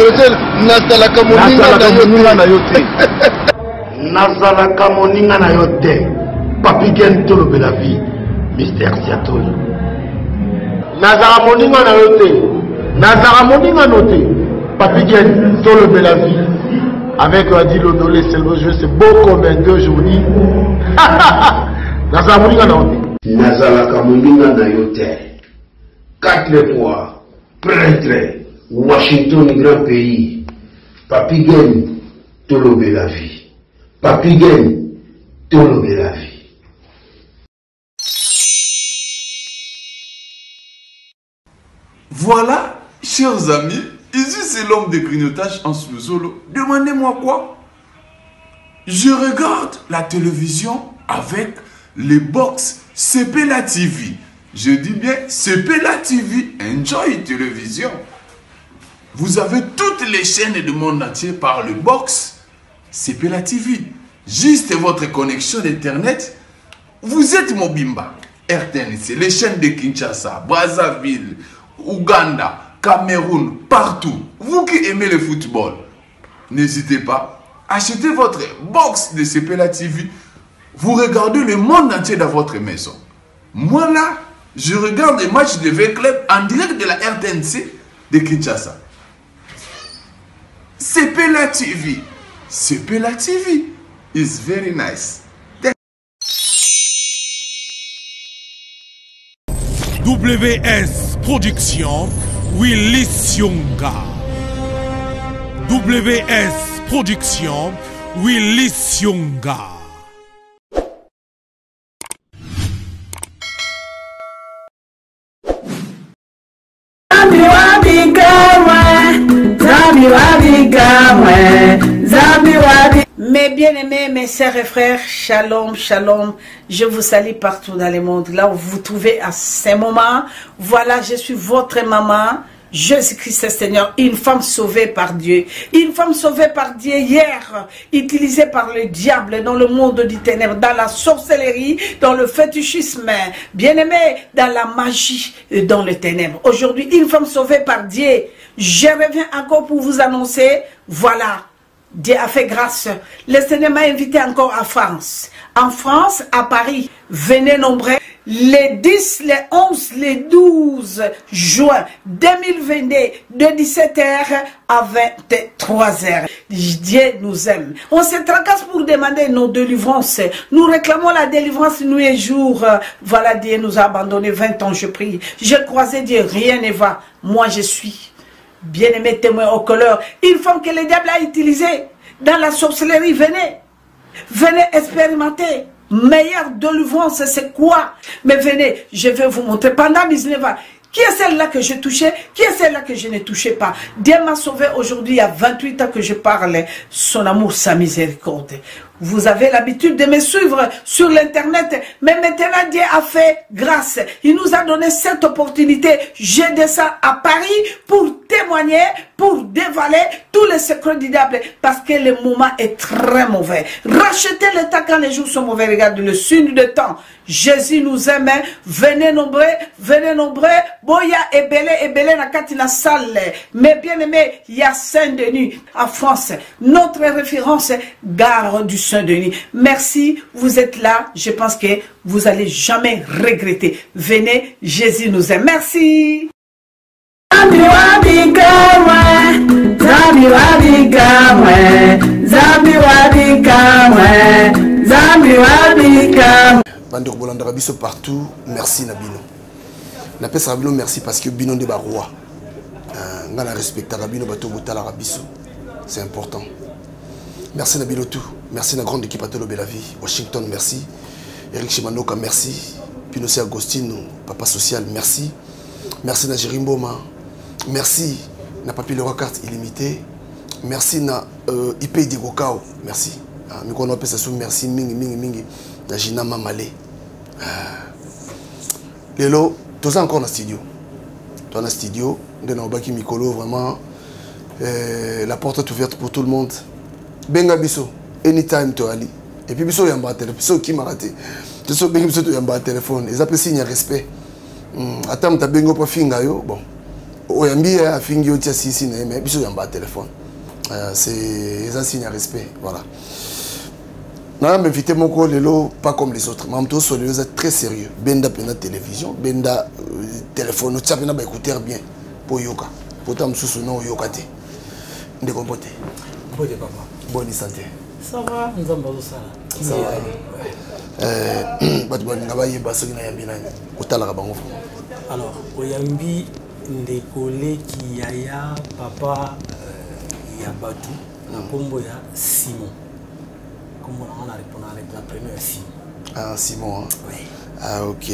adressé nazalaka moninga na yo te. Nazalaka moninga na yo te. Papi Gen tolobe la vie. Mystère Siatoli. Nazara moninga na yo te. Nazara moninga no te. Papi Gen tolobe la vie. Avec Adilo Dolé, c'est le jeu, c'est beau comme un deux journées. Nazara moninga na yo te. Nazalaka moninga na yo te. 4 fois prêtre. Washington, grand pays. Papi Gen tolobe la vie. Papi Gen tolobe la vie. Voilà, chers amis, ici c'est l'homme de grignotage en sous-solo. Demandez-moi quoi? Je regarde la télévision avec les box Sepela TV. Je dis bien Sepela TV, enjoy télévision. Vous avez toutes les chaînes du monde entier par le box Sepela TV. Juste votre connexion d'internet, vous êtes Mobimba, RTNC, les chaînes de Kinshasa, Brazzaville, Ouganda, Cameroun, partout. Vous qui aimez le football, n'hésitez pas, achetez votre box de Sepela TV. Vous regardez le monde entier dans votre maison. Moi là, je regarde les matchs de V-Club en direct de la RTNC de Kinshasa. Sepela TV. Sepela TV is very nice. WS Production, Willy Sionga. WS Production, Willy Sionga. Mes bien-aimés, mes sœurs et frères, shalom, shalom, je vous salue partout dans le monde, là où vous vous trouvez à ce moment. Voilà, je suis votre maman, Jésus-Christ Seigneur, une femme sauvée par Dieu. Une femme sauvée par Dieu hier, utilisée par le diable dans le monde du ténèbre, dans la sorcellerie, dans le fétichisme, bien-aimé, dans la magie et dans le ténèbre. Aujourd'hui, une femme sauvée par Dieu. Je reviens encore pour vous annoncer, voilà, Dieu a fait grâce. Le Seigneur m'a invité encore à France. En France, à Paris. Venez nombreux. Les 10, les 11, les 12 juin 2022, de 17h à 23h. Dieu nous aime. On se tracasse pour demander nos délivrances. Nous réclamons la délivrance nuit et jour. Voilà, Dieu nous a abandonnés. 20 ans, je prie. J'ai croisé Dieu, rien ne va. Moi, je suis bien-aimé témoin au couleur. Une femme que le diable a utilisée dans la sorcellerie. Venez. Venez expérimenter. Meilleure délivrance, c'est quoi? Mais venez, je vais vous montrer. Pendant 19 ans, qui est celle-là que j'ai touchée? Qui est celle-là que je ne touchais pas? Dieu m'a sauvé aujourd'hui, il y a 28 ans que je parle. Son amour, sa miséricorde. Vous avez l'habitude de me suivre sur l'internet, mais maintenant Dieu a fait grâce. Il nous a donné cette opportunité. Je descends à Paris pour témoigner, pour dévaler tous les secrets du diable, parce que le moment est très mauvais. Rachetez le temps quand les jours sont mauvais. Regardez le signe de temps. Jésus nous aime. Venez nombreux, venez nombreux. Boya et belé na katina salle. Mais bien aimé, il y a Saint-Denis en France. Notre référence, gare du Saint-Denis. Merci, vous êtes là. Je pense que vous allez jamais regretter. Venez, Jésus nous aime. Merci. Bandok Bolandara biso partout, merci Nabino. Napesa Rabino merci parce que Bino de roi. Ngana respecta Rabino bato botala rabiso. C'est important. Merci Nabino tout. Merci la grande équipe à Tolo Bellavi. Washington, merci. Eric Chimanoka, merci. Pinochet Agostino, Papa Social, merci. Merci na Jerimboma. Merci na Papi Leroy carte illimitée. Merci na IP Digokao. Merci. Mikono pesa sou merci mingi na Gina Mamale. Lelo, tous encore dans studio. Toi dans studio, de na Obaki Mikolo vraiment la porte est ouverte pour tout le monde. Benga biso anytime to ali. Et puis biso yamba téléphone, biso qui m'a raté. Tu sais benga biso to yamba téléphone, ils appellent signe respect. Attends ta bengo pas finga yo. Bon. oyambi afingi otia sisi na mais biso yamba téléphone. C'est un signe de respect, voilà. Non, mais invité mon lelo pas comme les autres. Mamto Solio est très sérieux. Benda pena télévision, benda téléphone, tu as ba écouter bien pour yoka. Pour tam sous non yoka te. Ndé compoté. Bonne papa. Bonne santé. Ça va, nous avons besoin de ça. Bat bon ngaba yeba soki na yambi nani. Otala ka bango. Alors, oyambi ndekole ki yaya papa Yabatu, na combo ya Simon. Comment on a répondu avec la première Simon. Ah, Simon. Hein? Oui. Ah, ok.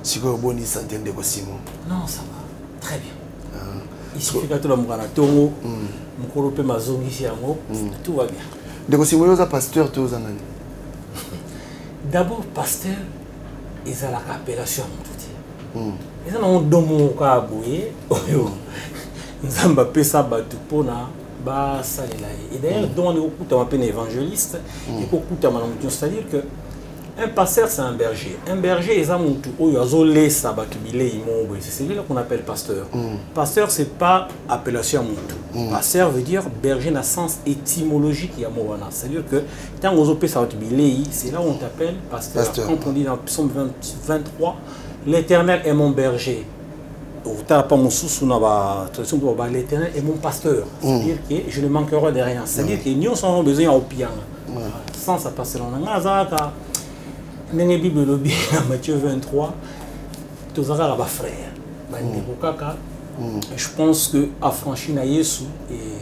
Si vous avez bonne santé de Simon. Non, ça va. Très bien. Il suffit que tout le monde a tongo, mon colope ma zone ici à moi, tout va bien. De Simon, vous êtes pasteur, tous en année. D'abord, pasteur, ils ont la appellation à mon tout. Ils ont un domo au cas aboué. Nous avons appelé ça Batu Pona. Et d'ailleurs, on est un évangéliste, c'est-à-dire qu'un pasteur, c'est un berger. Un berger, c'est celui-là qu'on appelle pasteur. Pasteur, ce n'est pas appellation à Moutou. Pasteur veut dire berger dans le sens étymologique. C'est-à-dire que quand on appelle ça, c'est là où on t'appelle pasteur. Quand on dit dans le psaume 23, l'Éternel est mon berger. L'Éternel est mon pasteur. C'est-à-dire que je ne manquerai de rien. C'est-à-dire que nous avons besoin au piano. Sans ça passer dans la Bible, Matthieu 23, tous les frères. Je pense que affranchi na Yesu et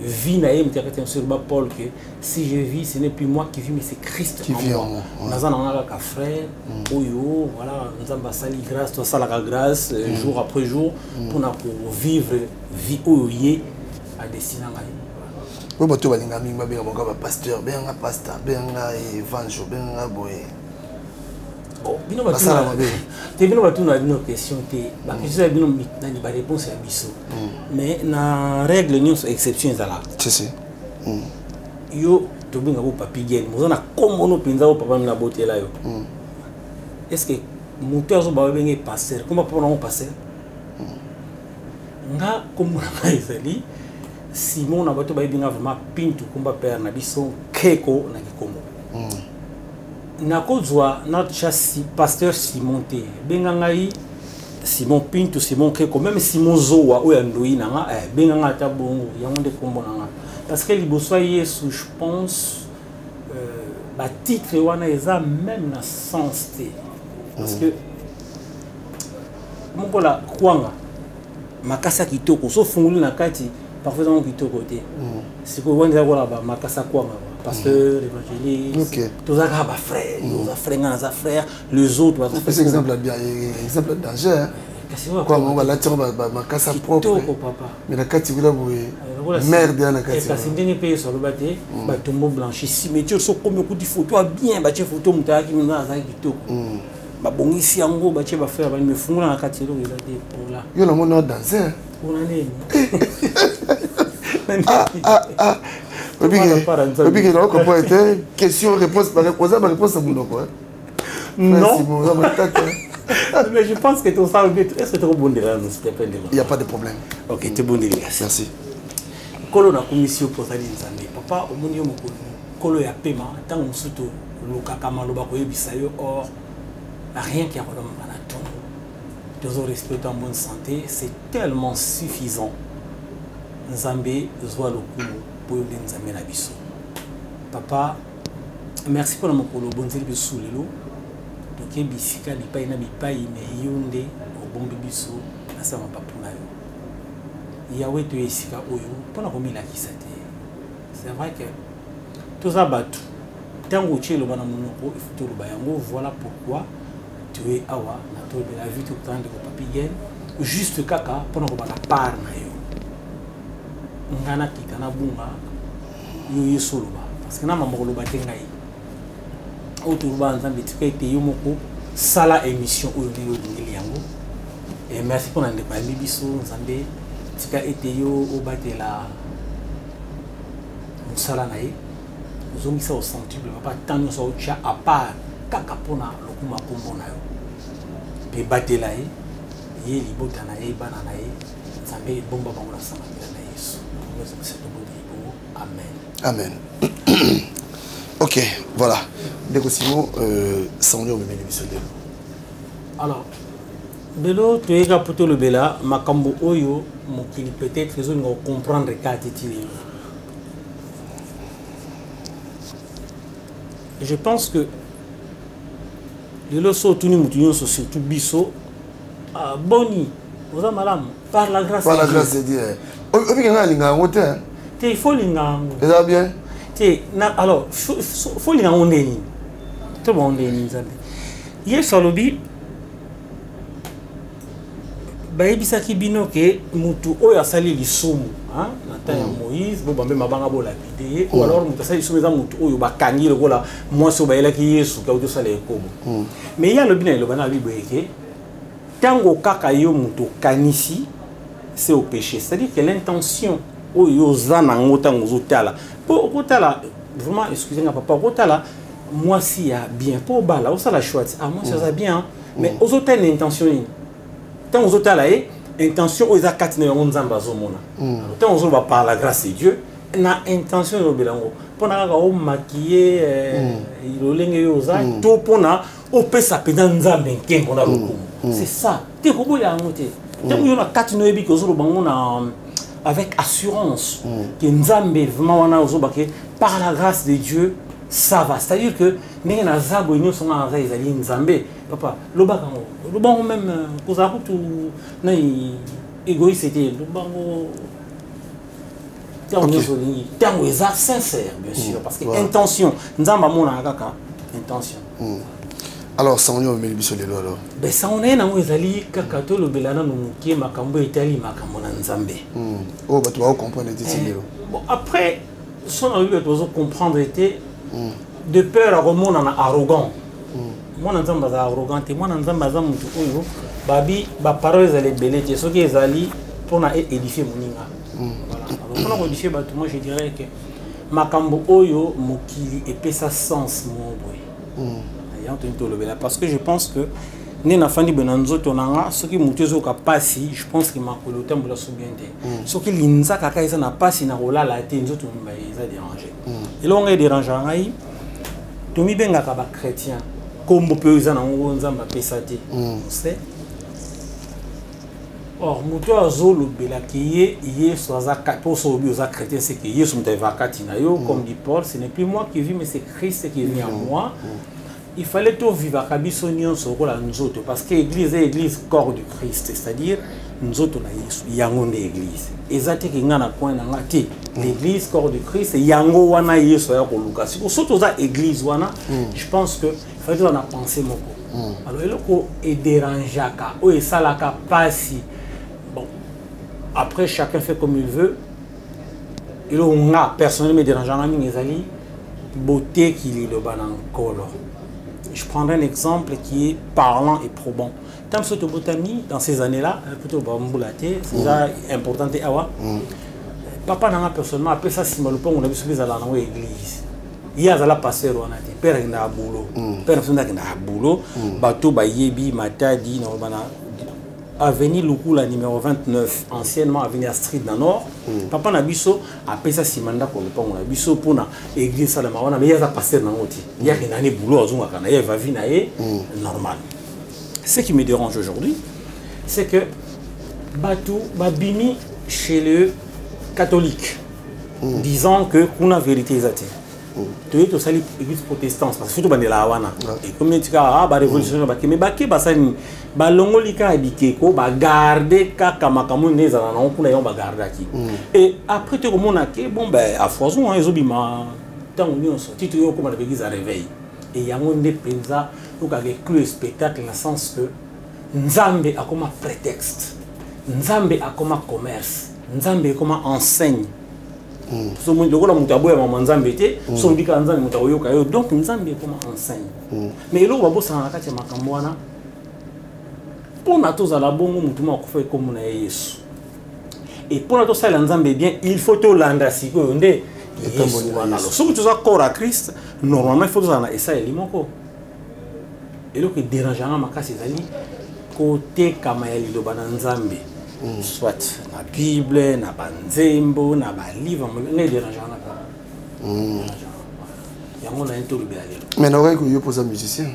vie na yem sur Paul que si je vis, ce n'est plus moi qui vis, mais c'est Christ qui vit en moi. Nous avons un frère, voilà, nous avons sali grâce, tout ça la grâce jour après jour pour vivre vie où y à destiné. Oui, mais tu vas dire que pasteur, bien un pasteur, bien un évangile, bien un boy. Bon, bien on va tout une question la réponse est biso mais na règle nous exception là c'est yo to binga bo papi gen mo na comme on penza o papa na boté là yo est-ce que moteur zo ba benga passer comment pour on passer nga comme na ezali Simon na bato ba binga vraiment pintu komba père na biso keko na kikomo na kozwa notre chassi pasteur Simon te bengangai Simon Pinto Simon Keko même Simon Zoa ou Andoi nanga benganga ta bongo yango de kombo nanga parce que liboso Yesu je pense ba titre wana eza même na sens te parce que moko la kwanga makasa kitoko so funguli na kati parfois on kitoko te c'est ko wanda ko la ba makasa kwanga pasteur, évangéliste, tous les frères, nos frères, les autres. C'est exemple bien, exemple danger. Quoi, on va la tirer ma casse propre. Mais la carte vous la merde à la carte. C'est dernier pays sur le bâti, tombeau blanchi, cimetière, so comme coup de photo bien, bâti photo mouta qui nous a avec du tout. Bah bon ici en gros, bâti va faire, me font la carte là, il a des pour là. Yo la mon danser. On en est. Question, réponse, réponse à mon quoi. Non. Mais je pense que tout ça, est-ce que tu es bon de là? Il n'y a pas de problème. Ok, tu es bon de là. Merci. Kolo na commission pour ça nzambe. Papa au monio moko kolo ya paiement tant on surtout le kakama lo bako yebisa yo or rien qui a problème na ton. Toujours respect en bonne santé, c'est tellement suffisant. Nzambe zwa lokumu pour nzambe na biso. Papa, merci pour mon colo bonzeli biso lelo. Donc bisika lipai na bipai me yonde au bon biso na sama papuna yo. Yawe to esika oyo pona komila kisate. C'est vrai que tout ça batu. Tango chelo bana monoko ifuturu bayango voilà pourquoi tu es awa na to de la vie tout temps de papi gen juste kaka pona ko bana par na yo. Ngana kitana bunga yo yesoloba parce que na mambo loba tengai autour ba nzambe tikete yo moko sala émission oyo yo ngeli yango et merci pour nande ba biso nzambe tika ete yo obatela musala na ye zongisa au sensible papa tanyo so cha à part kaka pona lokuma kombo na yo pe batela ye ye libota na ye bana na ye nzambe bomba bango na sanga na Yesu. Amen. Ok, voilà. Dès Simon, sans lui, on me met l'émission de l'eau. Alors, de l'eau, tu es capoté le bela, makambo oyo, mon qu'il peut-être raison de comprendre qu'à titiller. Je pense que de l'eau sautuni moutonio surtout biso, boni, vous avez malade, par la grâce de Dieu. Par la grâce de Dieu. Il faut l'inga. Ça bien. Alors, faut l'inga on est ni. Tout le monde est ni. Hier salobi, bayebisaki bino ke mutu oyo asali lisumu, hein, na temps ya Moïse, bo bambe mabanga bo lapide, ou alors mutu asali lisumu za mutu oyo bakangi lokola mwasi bayelaki Yesu ka uto sala ekobo. Mais ya lobi na loba na Bible eke tango kaka yo mutu kanisi, c'est au péché. C'est-à-dire que l'intention oyo za na ngota ngozotala. Po kotala vraiment excusez-moi papa kotala moi si ya bien po bala, o sala chouette. Ah moi ça bien, mais aux autres intention tant aux autres là intention aux akati na nzamba zomona tant aux autres par la grâce de Dieu na intention lo belango pona ka o maquiller ilolenge yoza to pona o pesa pena nzambe nkembo na lokumu c'est ça te ko boya ngote tant yo na kati no ebi ko zo bango na avec assurance que nzambe vraiment wana ozobake par la grâce de Dieu ça va, c'est-à-dire que nous avons zabo nous sommes en train de nzambe papa le bango même pour ça tout na égoïste c'était le bango tant est sincère bien sûr parce que intention nzamba mona kaka intention. Alors ça on est au milieu de l'eau alors. Ben ça on est na ezali kaka to le belana no mukie makambo etali makambo na nzambe. Oh bah tu vas comprendre dit bon après son a eu besoin de comprendre était de peur à remonter en arrogant. Moi n'entends pas arrogant et moi n'entends pas mutu oyo babi ba parole les belé ce qui ezali pour na édifier moninga. Voilà. Alors pour édifier ba moi je dirais que makambo oyo mokili et pesa sens mon boy. Parce que je pense que Nena Fandi Benanzo Tonanga, ce qui mutezo ka pasi, je pense qu'il m'a collé au temps pour la soubiente. Ce qui l'inza kaka isa na pasi na rola la te nzo tumba isa dérangé. Et là on est dérangé ngai. Tomi benga ka ba chrétien, kombo pe isa na ngonza mba pesate. C'est or muto azolo bela ki Yesu azaka pour sobi aux chrétiens c'est que Yesu mtava katina yo comme dit Paul, ce n'est plus moi qui vis mais c'est Christ qui vit en moi. Il fallait tout vivre à Kabisonion sur nous autres parce que l'église est l'église corps du Christ, c'est-à-dire nous autres na Yesu yango de l'église. Ezate ki ngana coin na ngati l'église corps du Christ yango wana Yesu ya koluka. Si surtout za église wana, je pense que il fallait on a pensé moko. Alors eloko e dérangeaka o esalaka pasi. Bon. Après chacun fait comme il veut. Et on a personnellement dérangeant ami ezali beauté qu'il est le banan color. Je prendrai un exemple qui est parlant et probant. Tant que Botami, dans ces années-là, plutôt Bamboulaté, c'est déjà important. Papa n'a pas personnellement appelé ça si malopon, on a vu ce qu'ils allaient dans l'église. Il y a la passer on a dit père qui a boulot, père qui a boulot, bateau Bayebi, Matadi, avenue Lukula numéro 29, anciennement avenue Street dans Nord. Papa Nabiso a appelé ça Simanda pour le pont. Nabiso pour l'église Salamawana, mais il y a passer dans l'autre. Il y a une année boulot, il va venir normal. Ce qui me dérange aujourd'hui, c'est que Batou Babini chez le catholique, disant que qu'on a vérité exacte. Tu es aussi l'église protestante parce que surtout dans la Hawana et comme tu as ba révolution ba mais ba ke ba sani ba longolika bikeko ba garder kaka makamu neza na on kuna yo ba garder ki et après tu komona ke bon ben à foison hein ezobima tant on sorti tu yo comme l'église à réveil et yango nde penza ou ka le spectacle dans le sens que nzambe a comme prétexte nzambe a comme commerce nzambe comme enseigne. So le rôle de Mutaboya Mamanzambe était, son bikanzan Mutaboyo Kayo, donc Nzambe comme enseigne. Mais le rôle de Makamwana, pour nous à la bonne Mutuma fait comme on a Yesu. Et pour nous ça Nzambe bien, il faut tout l'andasi que on est. Alors, si tu as corps à Christ, normalement il faut que ça et ça est limoko. Et le qui dérange à ma casse, c'est côté Kamaeli do Bananzambe. Soit la Bible, na banzembo, na ba livre, mais dérangeant pas. Mais non, il faut un musicien.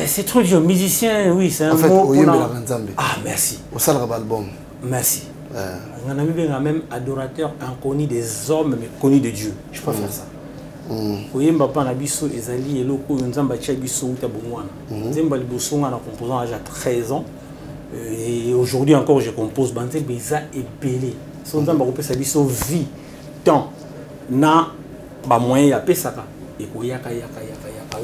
C'est trop dur. Musicien, oui, c'est un mot. En fait, ah, merci. Au salle album. Merci. On a même adorateur inconnu des hommes, mais connu de Dieu. Je peux faire ça. Oui, papa na biso ezali eloko nzamba cha biso uta bongwana. Nzemba liboso nga na composant à 13 ans. Et aujourd'hui encore je compose banze beza et belé. Son nzamba ko pesa biso vie temps na ba moyen ya pesaka et ko yaka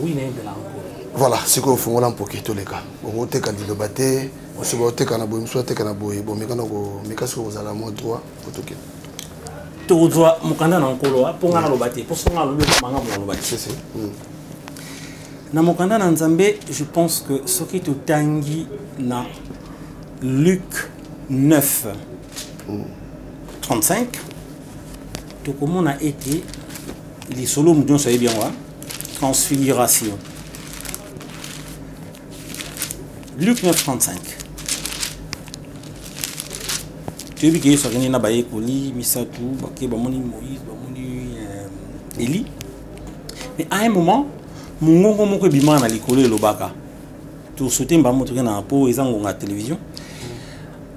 oui na de la encore. Voilà, c'est qu'on fait on pour tous les cas. On te candidat batté, on se vote kana boy, soit kana boy, bon mais kana ko mais qu'est-ce que vous allez moi droit pour tout que Tozoa mukanda na nkolo pour nga lo batté, pour songa lo manga lo batté. C'est na mukanda na nzambe, je pense que ce qui te tangi na Luc 9 35 tout comme on a été les solos nous savez bien moi transfiguration Luc 9 35 tu veux que ça vienne na baye koli misatu baké bamoni Moïse bamoni Élie mais à un moment mon ngongo moko bima na likolo lobaka tout sauter mba moto na po ezango na télévision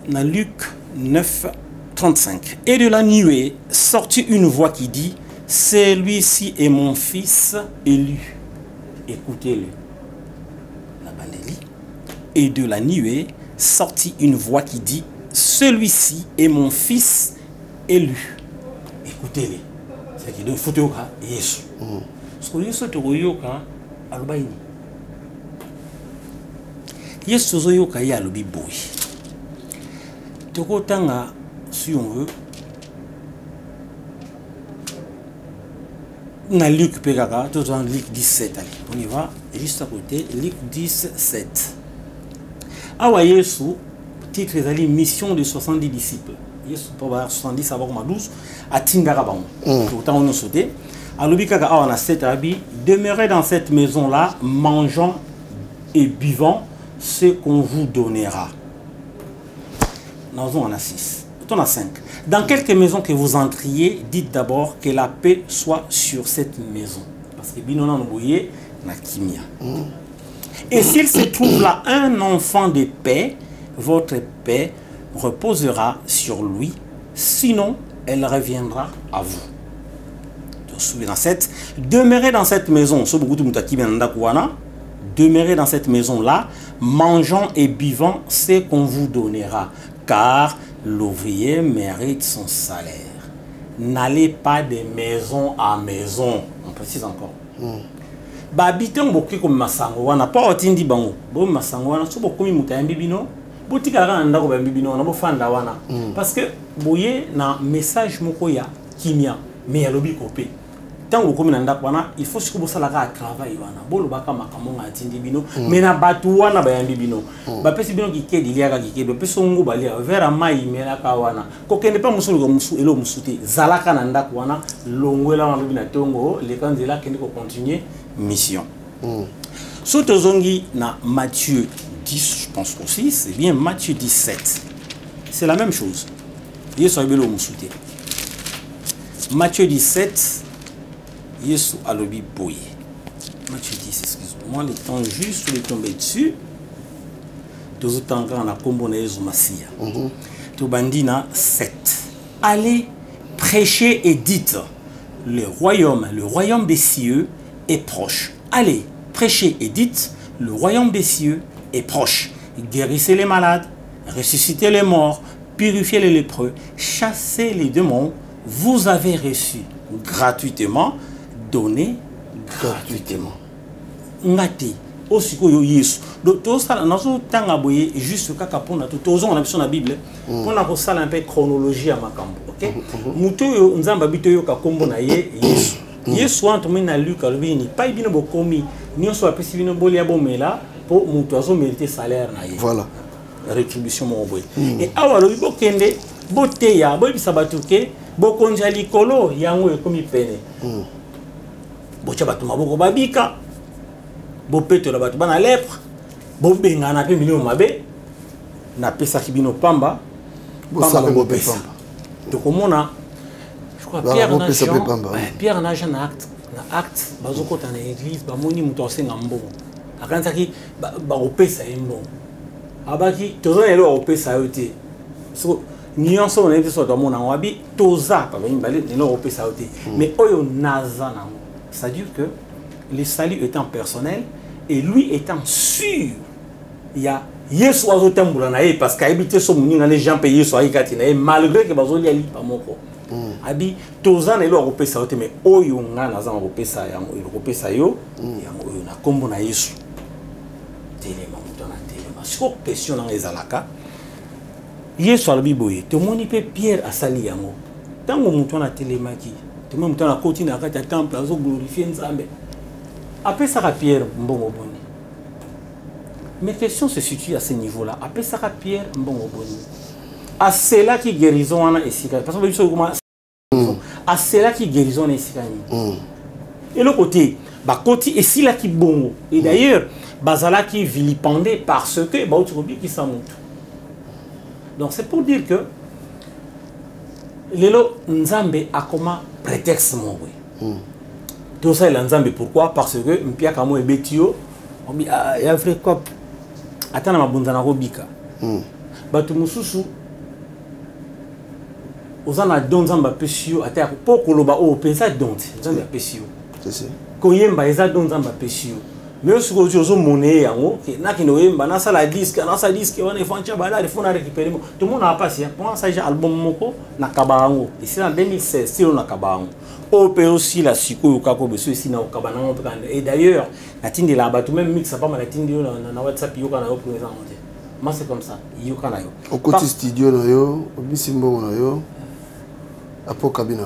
na Luc 9 35 et de la nuée sortit une voix qui dit celui-ci est mon fils élu écoutez-le la bandelie et de la nuée sortit une voix qui dit celui-ci est mon fils élu écoutez-le c'est qui donne photo ka Yesu ce que Yesu to yoka albaini Yesu zo yoka ya lobi boy toko tanga si on veut na Luc Pekaka tout en Luc 17 allez on y va juste à côté Luc 17 awa Yesu titre ezali mission de 70 disciples Yesu pour 70 avant 12 à Tindara bango autant on sauté alobi kaka awa na 7 abi demeurez dans cette maison là mangeant et buvant ce qu'on vous donnera. Nous en a 6. On a 5. Dans quelques maisons que vous entriez, dites d'abord que la paix soit sur cette maison. Parce que binona noboye na kimia. Et s'il se trouve là un enfant de paix, votre paix reposera sur lui. Sinon, elle reviendra à vous. Dans 7. Demeurez dans cette maison. Demeurez dans cette maison-là, mangeant et buvant ce qu'on vous donnera, car l'ouvrier mérite son salaire. N'allez pas de maison à maison. On précise encore. Babitons beaucoup comme masango, on n'a pas otindi bango. Bon masango, on a souvent comme mutayambibino. Botikara anda ko bambibino, on a fanda wana. Parce que boye na message moko ya kimia, mais ya lobi kopé. Tant que vous il faut que vous travailler. Vous mais na batu wana bayambi bino. Ba pesi bino ki kedi liaka ki kedi. Peso ngo balia vera mai melaka wana. Ko kende pa musolo ko musu elo musute. Zalaka na ndako wana longwela na bina tongo le kanzela kende ko continuer mission. Soto zongi na Matthieu 10 je pense aussi, c'est bien Matthieu 17. C'est la même chose. Yesu abelo musute. Matthieu 17 Yesu alobi boye. Matthieu 10, excuse-moi, le temps juste de tomber dessus. Tout le temps quand on a combiné Yesu Massia. Tout bandina 7. Allez prêcher et dites le royaume des cieux est proche. Allez prêcher et dites le royaume des cieux est proche. Guérissez les malades, ressuscitez les morts, purifiez les lépreux, chassez les démons. Vous avez reçu gratuitement. Donner gratuitement. Ngati osiko yo Yesu. Donc tout ça nazo tanga boye juste kaka pona tout on a besoin de la Bible pour na ko sala un peu chronologie à makambo. OK? Muto yo nzamba bito yo ka kombo na ye Yesu. Yesu entre na Luc albini pas bino bokomi ni on soit pesi bino bolia bomela pour muto azo mériter salaire na ye. Voilà. Rétribution mo boye. Et awalo bokende boteya boy bisabatuke bokonja likolo yango ekomi pene. Bocha batu maboko babika bopeto la batu bana lèpre bobenga na pe milio mabe na pesa kibino pamba bosala ngo pe pamba donc omona je crois Pierre na Jean acte bazokota na église bamoni muto asenga mbongo akansaki bakopesa ye mbongo abaki tozo lelo opesa yo te so nuance on est sur mon wabi toza pas bien balé ne opesa yo te mais oyo naza nango c'est-à-dire que le salut étant personnel et lui étant sûr il y a yesu azotambola na ye parce qu'habité so muninga les gens payés so ayikati na ye malgré que bazoli ali pa moko abi toza na lo opesa yo te mais oyo nga naza opesa yango il opesa yo yango oyo na kombo na yesu telema mutana telema siko question na ezalaka yesu alobi boye tomoni pe Pierre asali yango tango mutana telemaki tomoni mutana koti na kati ya temple azo glorifier Nzambe apesaka Pierre mbongo boni. Mes questions se situent à ce niveau-là. Après ça, Pierre mbongo boni. À cela qui guérison en esika. Parce que à cela qui guérison en esika. Et le côté, bah côté et si là qui bongo. Et d'ailleurs, bazala qui vilipendé parce que bah autorobi qui s'en monte. Donc c'est pour dire que lelo Nzambe a comme prétexte mon oui. Tout ça est Nzambe pourquoi? Parce que mpia kamo ebetio, on dit ah il y a vrai quoi. Atana mabunza na robika. Batu mususu ozana donza mba pesio ata po koloba o pensa donte nzambe pesio. C'est ça. Koyemba eza donza mba pesio. Mais ce que tu monnaie yango na kino yemba na sala disque wana efancha bala il faut na récupérer. Tout le monde a passé pour ça j'ai album moko na kabango. Ici en 2016 c'est na kabango. O pe aussi la siko yo kako beso ici na kabango et d'ailleurs la tindi la batu même mix pas mal la tindi na WhatsApp yo kana yo présent. Moi c'est comme ça yo kana yo. Au côté studio na yo, au bisimbo na yo. Apo kabina.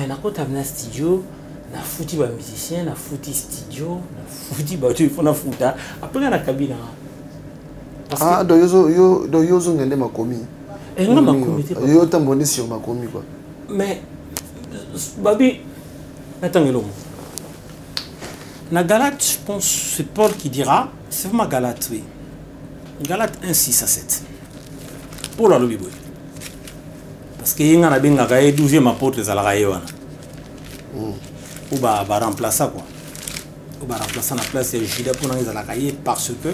Na kota na studio na fouti ba musicien na fouti studio na fouti ba tu fona futa après na kabina. Ah do yozo ngende makomi. Nga makomi te. Yo tamboni sur makomi quoi. Mais Babi, attends, na Galate, je pense, c'est Paul qui dira, c'est vraiment Galate, oui. Galate 1, 6 à 7. Paul a le Bible. Parce qu'il y a un 12e apôtre à la Raïwana. Ou va remplacer quoi. Ou va remplacer la place de Judas pour nous à la Raïe parce que,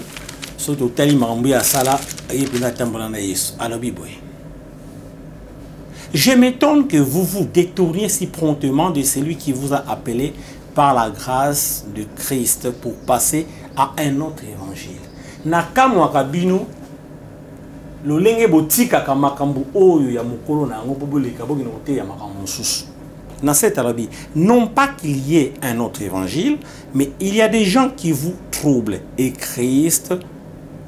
surtout, tel il à Sala, il y a un à la Bible. Je m'étonne que vous vous détourniez si promptement de celui qui vous a appelé par la grâce de Christ pour passer à un autre évangile. Nakamwa kabino lo lenge botika kamakambu oyo ya mukolo na ngo boboleka bogino te ya makambu susu. Na cette arabi, non pas qu'il y ait un autre évangile, mais il y a des gens qui vous troublent et Christ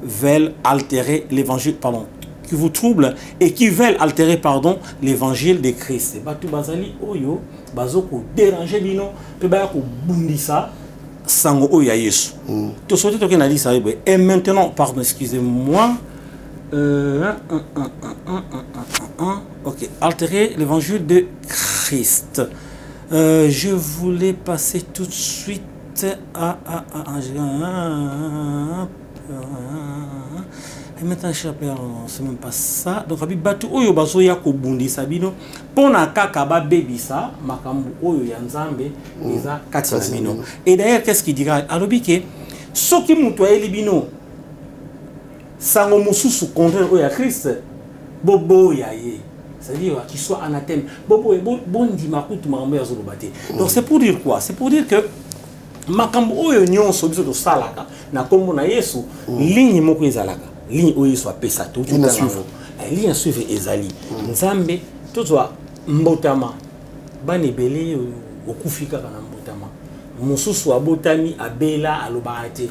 veulent altérer l'évangile, pardon, qui vous troublent et qui veulent altérer pardon l'évangile de Christ. Batu bazali oyo bazoko déranger bino pe ba ko bundisa sango oya Yesu. To sote to kenali sa et maintenant pardon excusez-moi OK, altérer l'évangile de Christ. Je voulais passer tout de suite à et maintenant c'est même pas ça donc abi batu oyo bazo ya ko bundisa bino pona kaka ba bebisa makambu oyo ya Nzambe eza kati na bino. Et d'ailleurs qu'est-ce qu'il dira alobi ke soki mutu ayeli bino sango mususu contre oyo ya Christ bobo ya ye, c'est-à-dire qu'il soit anathème bobo bondi makutu makambu ya zolo bate. Donc c'est pour dire quoi? C'est pour dire que makambu oyo nyonso biso to salaka na kombo na Yesu ligne moko ezalaka ligne oyo soit pesa tout ligne à suivre ezali Nzambe tozwa mbotama banebele okufika kana mbotama mususu abotami abela alobate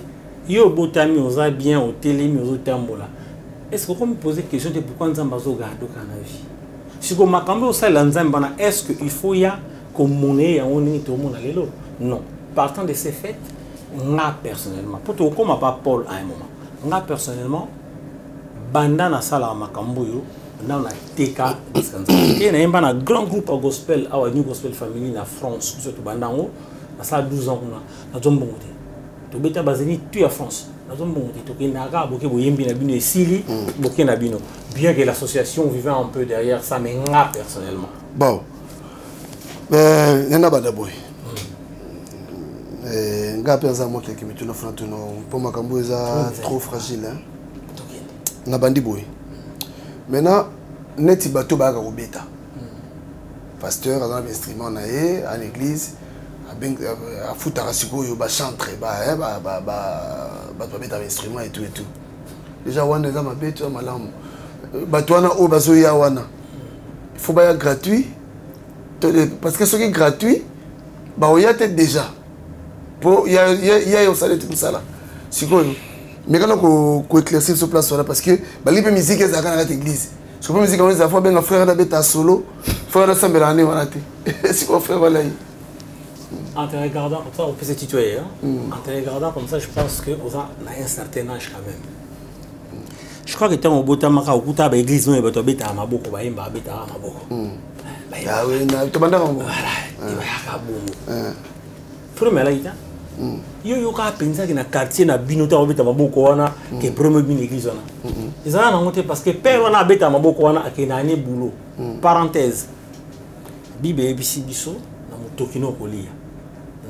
yo botami oza bien au telemi ozotambola. Est-ce que comme poser question de pourquoi Nzambe azogardo kana vie si ko makambo osala Nzambe bana est-ce que il faut ya comme monnaie ya oni to mona lelo non. Partant de ces faits, moi personnellement, pour tout comme pas Paul à un moment, moi personnellement, banda na sala makambuyo, na na teka, et na un grand groupe au gospel, à New Gospel Family na France, surtout bandango, na ça 12 ans on a, na zombongote. To beta bazeni tu à France, Bien que l'association vivait un peu derrière ça, mais moi personnellement. Bon. Il y en a pas d'abord. Nga pensa moi quelques minutes no front no pour ma camboisa trop fragile hein. Na bandi boy. Maintenant neti bato ba ka robeta. Pasteur dans l'instrument na ye à l'église a fouta rasiko yo ba chanter ba beta instrument et tout. Déjà wana za mabeto malamu. Bato wana o bazo ya wana. Il faut ba gratuit parce que ce qui est gratuit bah on y a déjà. Il y a un salaire tout ça là. C'est quoi? Mais quand on éclaircit sur place là parce que la musique est dans l'église. Ce que la musique on est à fois bien frère là bête solo, frère là ça me l'année voilà. C'est quoi frère voilà. En te regardant comme ça, on peut se tutoyer. En te regardant comme ça, je pense que on a un certain âge quand même. Je crois que tant au botamaka au kuta l'église non et bato bête à maboko ba imba bête à maboko. Ah oui, na to banda ngo. Voilà, il va y avoir bon. Premier là ita. Yo ka pensa que na quartier na binota obeta maboko wana que premier bin église wana. Ezana na monter parce que père wana beta maboko wana akena ne boulot. Parenthèse. Bible ebisi biso na mutokino kolia.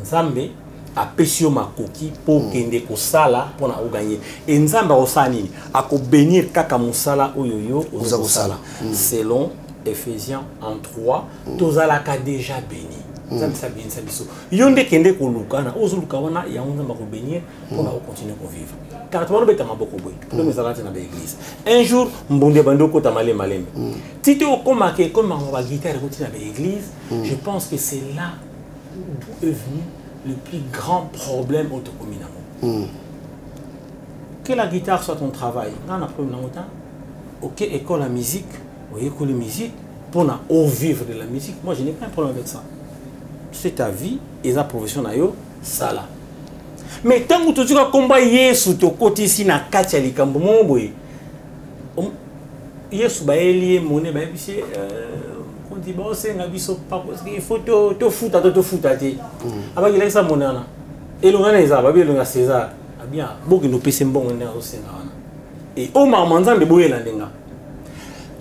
Nzambe apesio makoki po kende ko sala pona o gagner. Et nzamba osani akobénir kaka musala oyoyo oza kosala. Selon Ephésiens en 3, tozalaka déjà béni. Nzambe sa béni sa biso. Yonde kende ko lukana, ozuluka wana ya nzamba ko bénir pour na continuer ko vivre. Car tu vas beta maboko boy. Pour nous arrêter na l'église. Un jour mbonde bandoko ta malé malé. Tite o koma ke comme on va guitare continue na l'église, je pense que c'est là d'où est venu le plus grand problème au Tokominamo. Que la guitare soit ton travail, on a problème dans autant. OK, école la musique. Oui, école de musique, pour vivre de la musique, moi je n'ai pas un problème avec ça. C'est ta vie et ta profession, ça là. Mais tant que tu as combattu sur ton côté ici, na katia likambo boy. Yesu ba elie moné ba bisi on dit bon c'est na biso pas parce qu'il faut te fouta te. Aba il a ça monana. Et l'on ça ba bien l'on a César. Ah bien, beaucoup nous pèse bon on est au Sénat. Et au mamanzan de boye la ndenga.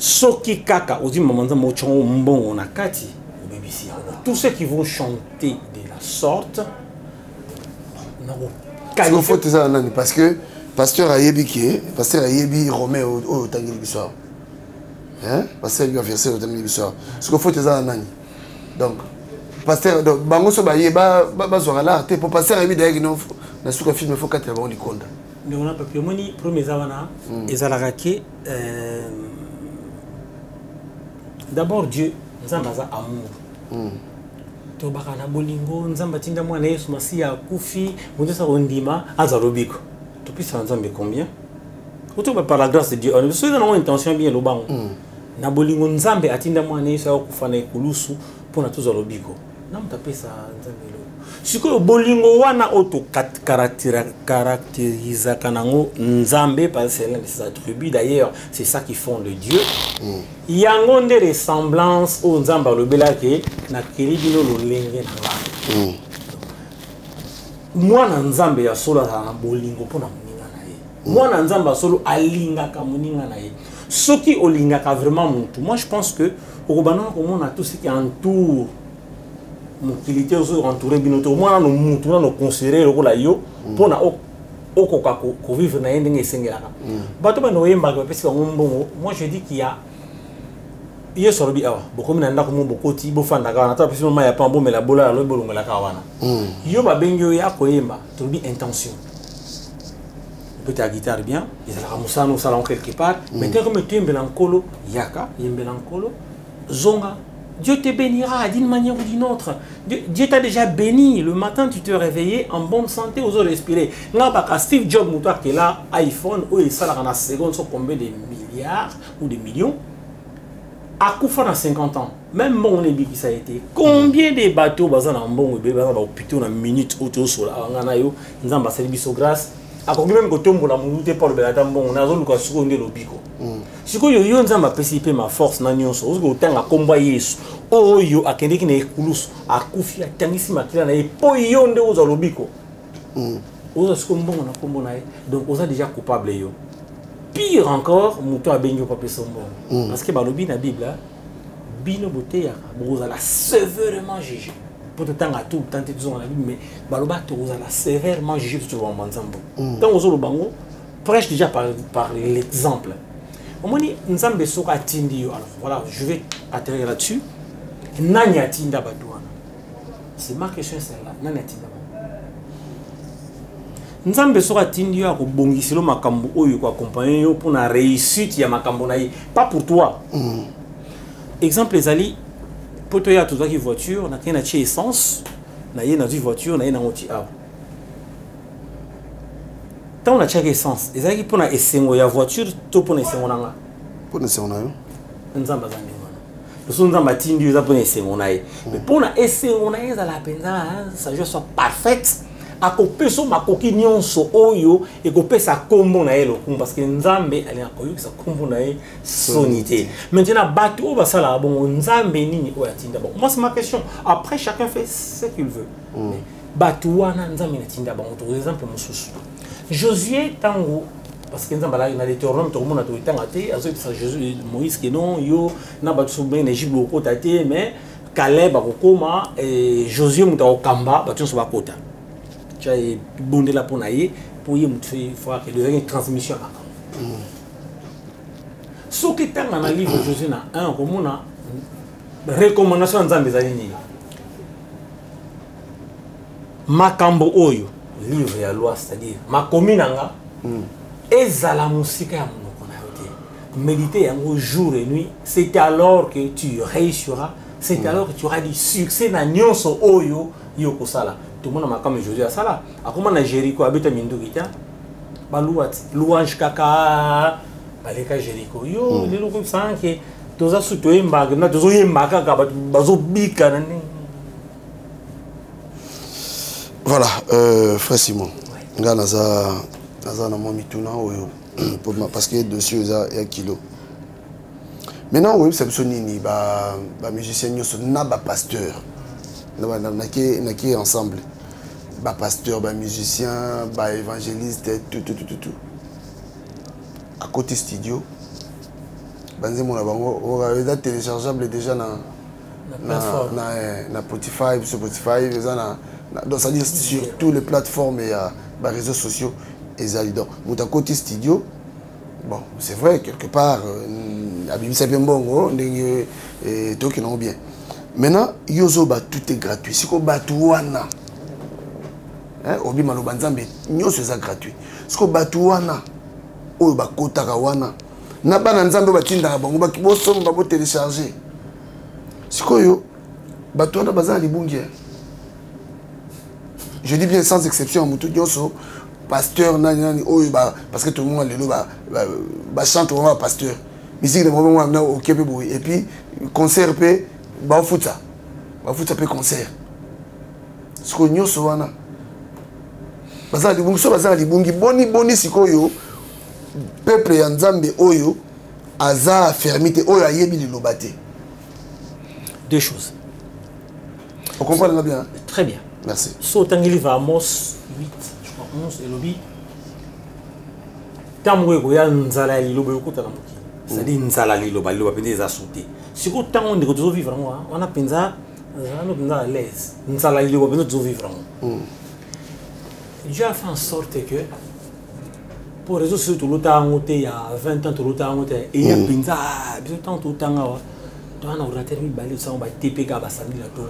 Soki kaka, odi mamanza mochongo mbongo na kati, obebisi yango. Tous ceux qui vont chanter de la sorte, il faut ça nani parce que pasteur ayebi qui, pasteur ayebi Romain au tangeli biso. Hein? Pasteur lui a versé au tangeli biso. Ce qu'il faut ça nani. Donc pasteur donc bango so bayeba bazora là, te pour pasteur ayebi d'ailleurs non na suka film faut quatre ba on likonda. On a papier moni premier zawana ezalaka d'abord Dieu nzamba za amour. To baka na bolingo nzamba tinda mwana Yesu masiya kufi mundesa ondima azalobiko. To pisa nzambe combien? Auto par la grâce de Dieu. On a une intention bien lo bango. Na bolingo nzambe atinda mwana Yesu akufa na ekulusu pona to zalobiko. Na mtapesa nzambe lo. Siko bolingo wana auto caractérise kanango nzambe parce que c'est ses attributs d'ailleurs c'est ça qui font le Dieu. Il y a une ressemblance au nzamba le belake na kelibino lo lenge na ba. Mwana nzambe ya solo na bolingo pona muninga na ye. Mwana nzamba solo alinga ka muninga na ye. Soki olinga ka vraiment mutu. Moi je pense que au banana comme on a tout ce qui entoure mokilité ozo entouré binoto mwana no mutu na no considérer lokola yo pona okoka ko vivre na ndenge esengelaka bato ba no yemba ko pesi bango mbongo. Moi je dis qu'il y a yeso robi awa bokomi na ndako mo bokoti bofanda ka na ta pesi mama ya pambo mela bola lo bolongela ka wana yo ba bengo ya ko yemba to bi intention peut-être la guitare bien ils la musano salon quelque part mais t'es comme tu embela nkolo yaka yembela nkolo zonga. Dieu te bénira d'une manière ou d'une autre. Dieu t'a déjà béni. Le matin, tu te réveillais en bonne santé, aux autres respirer. Là, Steve Jobs, qui est là, iPhone, où il s'en a la seconde, sur combien de milliards ou de millions, à Koufa dans 50 ans. Même bon, on qui ça a été. Combien de bateaux, bazan en bon, plutôt une minute, autour sur la Anganayo, nous avons passé les grâce. A même quand on a monté par le Belatambo, on a zone quoi sur le bico. Si vous avez un zamba participer ma force na nyonso, vous avez un combat Yesu. Oh yo a kende ki na ekulus, a kufi a tangisi makila na e po yonde oza lobiko. oza sikoyo mbongo na nkombo na ye donc oza déjà coupable yo pire encore moto abengi opapesa mbongo parce que balobi na bible bino boteyaka bokozala sévèrement jugé po totanga tout le temps te tozonga na bible mais baloba tokozala sévèrement jugé tozoloba nzambo ntango ozoloba ngo prêche déjà par l'exemple omoni nzambe soki atindi yo alors voilà je vais atterrir là-dessus nani atinda bato wana c'est ma question celle-là nani atinda nzambe soki atindi yo akobongiselo makambo oyo koaccompagne yo mpona réussite ya makambo na ye pas pour toi exemple ezali po toya tozwaki voiture nakei na tie essence na ye nazwi voiture na ye nango ti awa ntango natiaki essence ezalaki mpona esengo ya voiture to mpona esengo na nga mpona esengo na yo nzambe aza ndenge wana loso nzambe atindi yo eza mpona esengo na ye mais mpona esengo na ye ezala mpenza sa joie soit parfaite akopesa makoki nyonso oyo ekopesa kombo na ye lokumu parce que nzambe alingaka koyokisa kombo na ye soni te maintenant bato oyo basalaka bongo nzambe nini oyo atinda bango moi c'est ma question après chacun fait ce qu'il veut bato wana nzambe natinda bango to exemple mosusu Josué tango parce que nzambe alaki na Deutéronome tokomona toyitanga te azoyebisa Moïse ke non yo na bato so benge na Egypte bokota te mais Caleb akokoma Josué moto akokamba bato nyonso bakota tu as bondé la pour naïe pour y montrer fois que devient une transmission à ce qui est dans le livre Josué na un comme on a recommandation nzambe za nini makambo oyo livre ya loi c'est-à-dire makomi nanga ezala musika ya monoko na yo te méditer yango jour et nuit c'est alors que tu réussiras c'est alors que tu auras du succès na nyonso oyo yo kosala tout le monde m'a comme Josué à ça là à comment na Jéricho habite minduki ta balouat louange kaka baleka Jéricho yo les loko sanke toza suto yemba na tozo yemba kaka bazo bika na ni voilà frère Simon nga naza na mo mituna oyo parce que dossier za ya kilo maintenant oui c'est besoin nini ba musicien nyoso na ba pasteur naki ensemble ba pasteur ba musicien ba évangéliste tout à côté studio banze mona bango est téléchargeable déjà na Spotify donc ça dit sur toutes les plateformes et les réseaux sociaux et donc à côté studio bon c'est vrai quelque part abimisa pembongo ndenge to qui non bien. Maintenant, yozoba tout est gratuit. Si ko batuana, obi maloba nzambe nyonso eza gratuit. Si ko batuana, oyo ba kotaka wana, na bana nzambe batinda bango ba bosomba bo télécharger. Si ko yo batuana bazali libungi. Je dis bien sans exception mutu nyonso pasteur nani oyo ba parce que tout le monde lelo ba chante vraiment pasteur. Musique de moment na au Québec et puis concert pe ba futa pe concert ce que nous sommes baza libungi boni sikoyo peuple ya nzambe oyo aza fermité oyo ayebi lilobate deux choses on comprend bien très bien merci so tangi livre Amos 8 je crois 11 et lobi tamwe ko ya nzala lilobo yokota na moki c'est-à-dire nzala liloba pende za sauter si ko tango ndeko tozo vivre ngo on a penza à l'aise nzala liloba pende tozo vivre ngo Dieu a fait en sorte que pour réseaux sociaux tout le temps il y a 20 ans tout le temps et il y a penza bien temps tout le temps on a ordinateur mi balé ça on va TPK ba samedi la to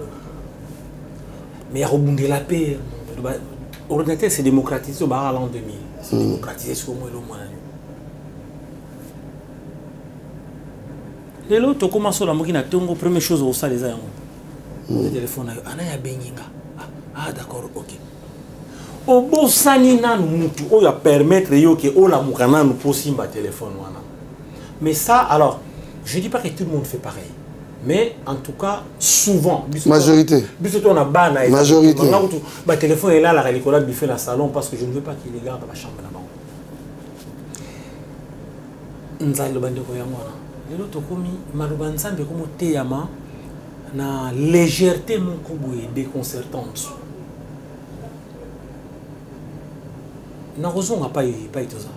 mais il y a rebondé la paix ordinateur c'est démocratisé au bar l'an 2000 c'est démocratisé sur moi le moins les autres commencent la mokina tongo première chose au ça les a le téléphone ana ya benyinga ah d'accord OK au bon sani nanu mutu o ya permettre yo que o la mukana nous posimba téléphone wana mais ça alors je dis pas que tout le monde fait pareil mais en tout cas souvent majorité biso on a bana majorité ba téléphone est là la Nicolas buffet la salon parce que je ne veux pas qu'il les garde dans ma chambre là-bas nzalo bande ko yamona lelo tokomi maluba nzambe komo teyama na légèreté mon kobo est déconcertante na raison n'a pas tout ça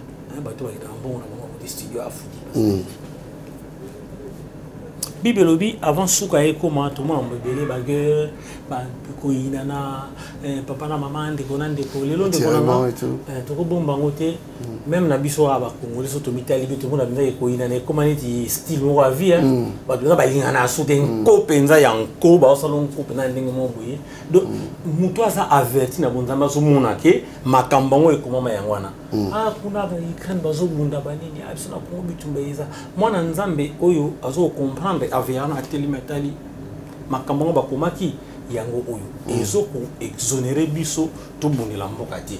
bato ba bon na bango studio afuki Bibelobi avant souka e comment tout le monde belé bagueur ba ko inana papa na maman ndeko na ndeko lelo ndeko na to ko bomba ngote même na biso aba congolais so to mitali bi to mona binza ko inana comment neti style mo vie ba do ba lingana so te ko penza ya nko ba salon ko pena ndenge mo boye donc muto asa averti na bonzamba so mona ke makambo ngo e komama yangwana kuna ba ikran bazo bunda banini abisona ko bitumba iza mwana nzambe oyo azo comprendre aviana atelimetali makambo ba komaki yango oyo ezoko exonérer biso to bonela mboka te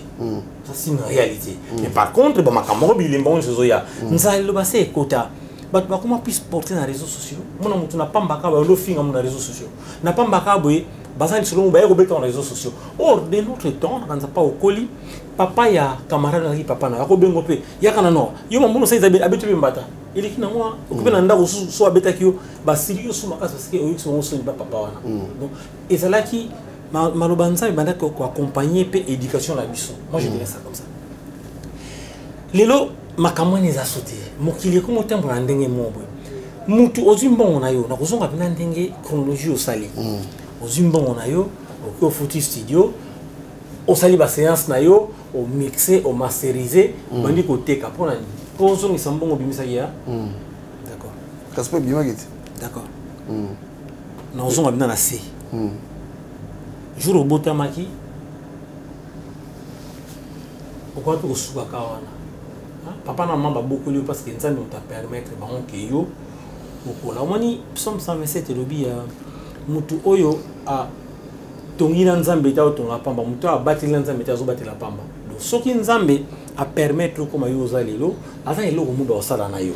ça c'est une réalité mais par contre ba makambo bilembo nzozo ya nzali ba se kota bat ba comment puisse porter na réseaux sociaux mona mutu na pamba ka ba lo finga na réseaux sociaux na pamba ka boye bazali selon ba ko beta na réseaux sociaux or de notre temps on n'a pas au colis papa ya camarade na papa na ko bengo pe ya kana no yo mamuno sai zabe abetu mbata il est moi occupé dans ndako so abeta kio ba sérieux so makasa parce que oyo so so ni papa wana donc et c'est là qui malobanza banda ko accompagner pe éducation la biso moi je dirais ça comme ça lelo makamani za sauter mokili ko motembo na ndenge mombo mutu ozimbongo na yo na kozonga pena ndenge chronologie osali ozimbongo na yo au footy studio osali ba séance na yo au mixer au masteriser bandi ko teka pona ni pozo ni sambongo bimisa ya d'accord kaspo bimagiti d'accord na ozonga bina na C jour au botamaki pourquoi tu osuka kawana papa na maman ba beaucoup lui parce que nzambe on t'a permettre ba on ke yo beaucoup la moni psalm 127 lobi ya mutu oyo a tongina nzambe ta otonga pamba mutu a batila nzambe ta zo batila pamba donc soki nzambe a permettre comme yo zalelo avant eloko muba osala na yo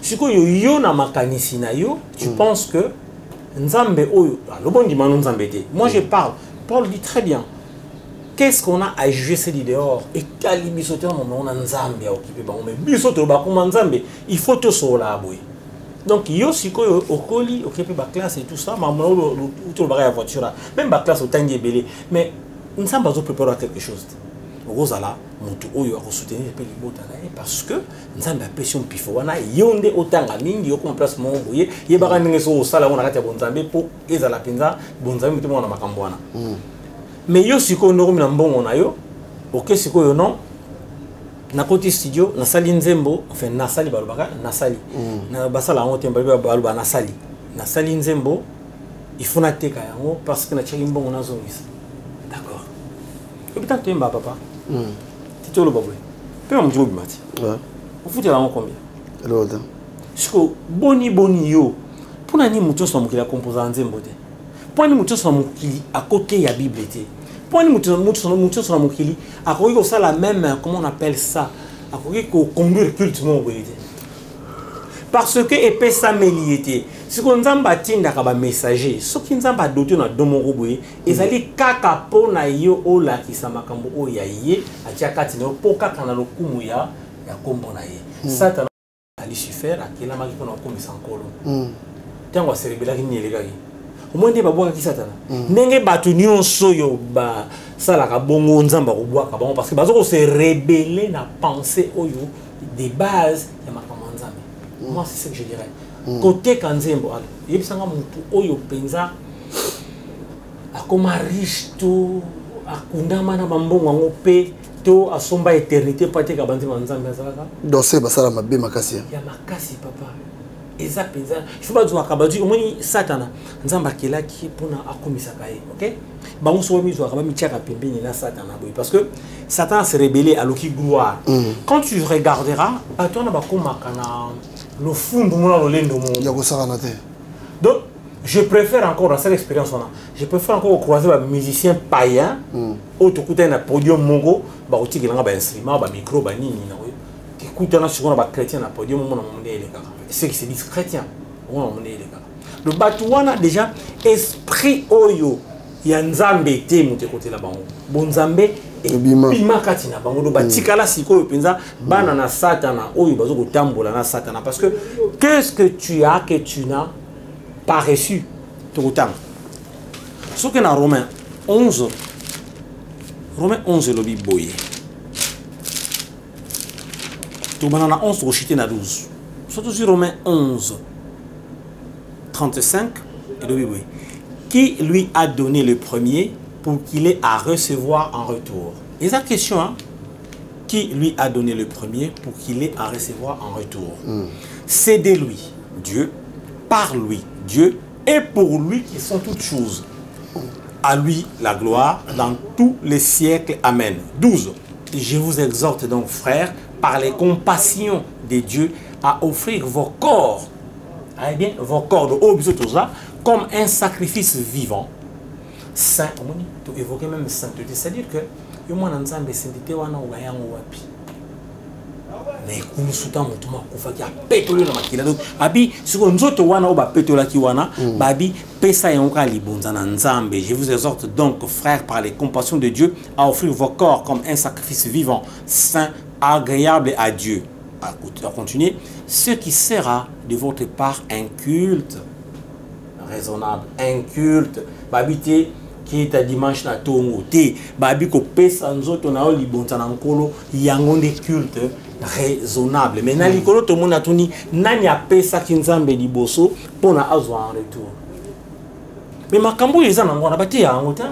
siko yo na makanisi na yo tu penses que nzambe oyo le bon dimano nzambe te moi je parle Paul dit très bien qu'est-ce qu'on a à juger c'est dehors et kalibisote on a nzambe a occupé ba mais bisoto ba comme nzambe il faut te sola boy donc yo siko okoli occupé ba classe et tout ça maman tout le bagage voiture même ba classe au tangi belé mais nzambe a préparé quelque chose rozala mutu oyo a soutenir pe libota na parce que nzambe a pression pifo wana yonde otanga mingi yo comme place mon boye ye ba ndenge so sala wana kati ya bonzambe po ezala penza bonzambe mutu mona makambo wana mais yo siko ndoko mina mbongo na yo ok siko yo non na côté studio na sali nzembo enfin na sali balobaka na sali na basala ngo temba baloba na sali nzembo il faut na teka yango parce que na tchaki mbongo na zongisa d'accord obita temba papa titolo babwe pe mo jobi mati au foot la combien alors siko boni yo pona ni muto so mukila composer nzembo te poni muto so mukili à côté ya bible te poni muto so mukili à côté ça la même comment on appelle ça à côté ko conduire culte mo boye te parce que épée ça meliété si ko nzamba tinda ka ba messager soki nzamba doto na domo boye ezali kaka pona yo ola kisa makambo o ya ye atia kati no poka kana lokumu ya kombo na ye satana ali suffire akela maki pona komisa nkolo tango cerebela ki nyeleka ki omwende babwaka ki satana ndenge batu nyonso yo ba sala ka bongo nzamba ko bwaka bango parce que bazoko se rebeller na pensée oyo des bases ya makambo nzambe moi c'est ce que je dirais côté kanzembo yebisanga mutu oyo penza akoma riche to akundama na bambongo ngo pe to asomba éternité pate ka banzema nzambe azalaka danser basala mabe makasi ya makasi papa eza penza il faut pas dire akabadi omoni satana nzamba kelaki pona akomisa kaye OK bango so mizo akaba michaka pembeni na satana boy parce que Satan s'est rebellé à l'oki gloire quand tu regarderas atona bakoma kana le fond de mon lendo mon ya ko sara te donc je préfère encore dans cette expérience là je préfère encore croiser un musicien païen autokuta na podium mongo ba otikela ba instrument ba micro ba nini na oyo écoute na sur ba chrétien na podium mon monde ele kaka c'est qui se dit chrétien on monde ele kaka le batuana déjà esprit oyo ya nzambe te muté côté là bango bon nzambe bima kati na bango do batikala sikoyo penza bana na satana oyo bazo ko tambola na satana parce que qu'est-ce que tu as que tu n'as pas reçu tout autant ce que dans Romains 11 lobi boye Tobanana 11, rechuté na 12. Surtout sur Romains 11, 35, oui. Qui lui a donné le premier pour qu'il ait à recevoir en retour? Et la question, hein? Qui lui a donné le premier pour qu'il ait à recevoir en retour? C'est de lui, Dieu, par lui, Dieu, et pour lui qui sont toutes choses. À lui la gloire dans tous les siècles. Amen. 12. Je vous exhorte donc, frères, par les compassions de Dieu, à offrir vos corps, vos corps de haut comme un sacrifice vivant, saint. Tu évoquais même sainteté, c'est-à-dire que le monde en sainteté, sainteté, on a un wapi. Mais comme soutan mutuma kufaki a pétolé na makila donc abi siko nzoto wana oba pétola ki wana babi pesa yonka libonza na nzambe. Je vous exhorte donc, frères, par les compassions de Dieu, à offrir vos corps comme un sacrifice vivant, saint, agréable à Dieu. À continuer, ce qui sera de votre part un culte raisonnable, un culte babité qui est à dimanche na tongo te babi ko pesa nzoto na libonza na nkolo yangonde culte raisonnable. Mais na likolo to mona tuni nani a pesa kinzambe liboso pona azwa en retour. Mais makambo eza na ngona bate ya ngota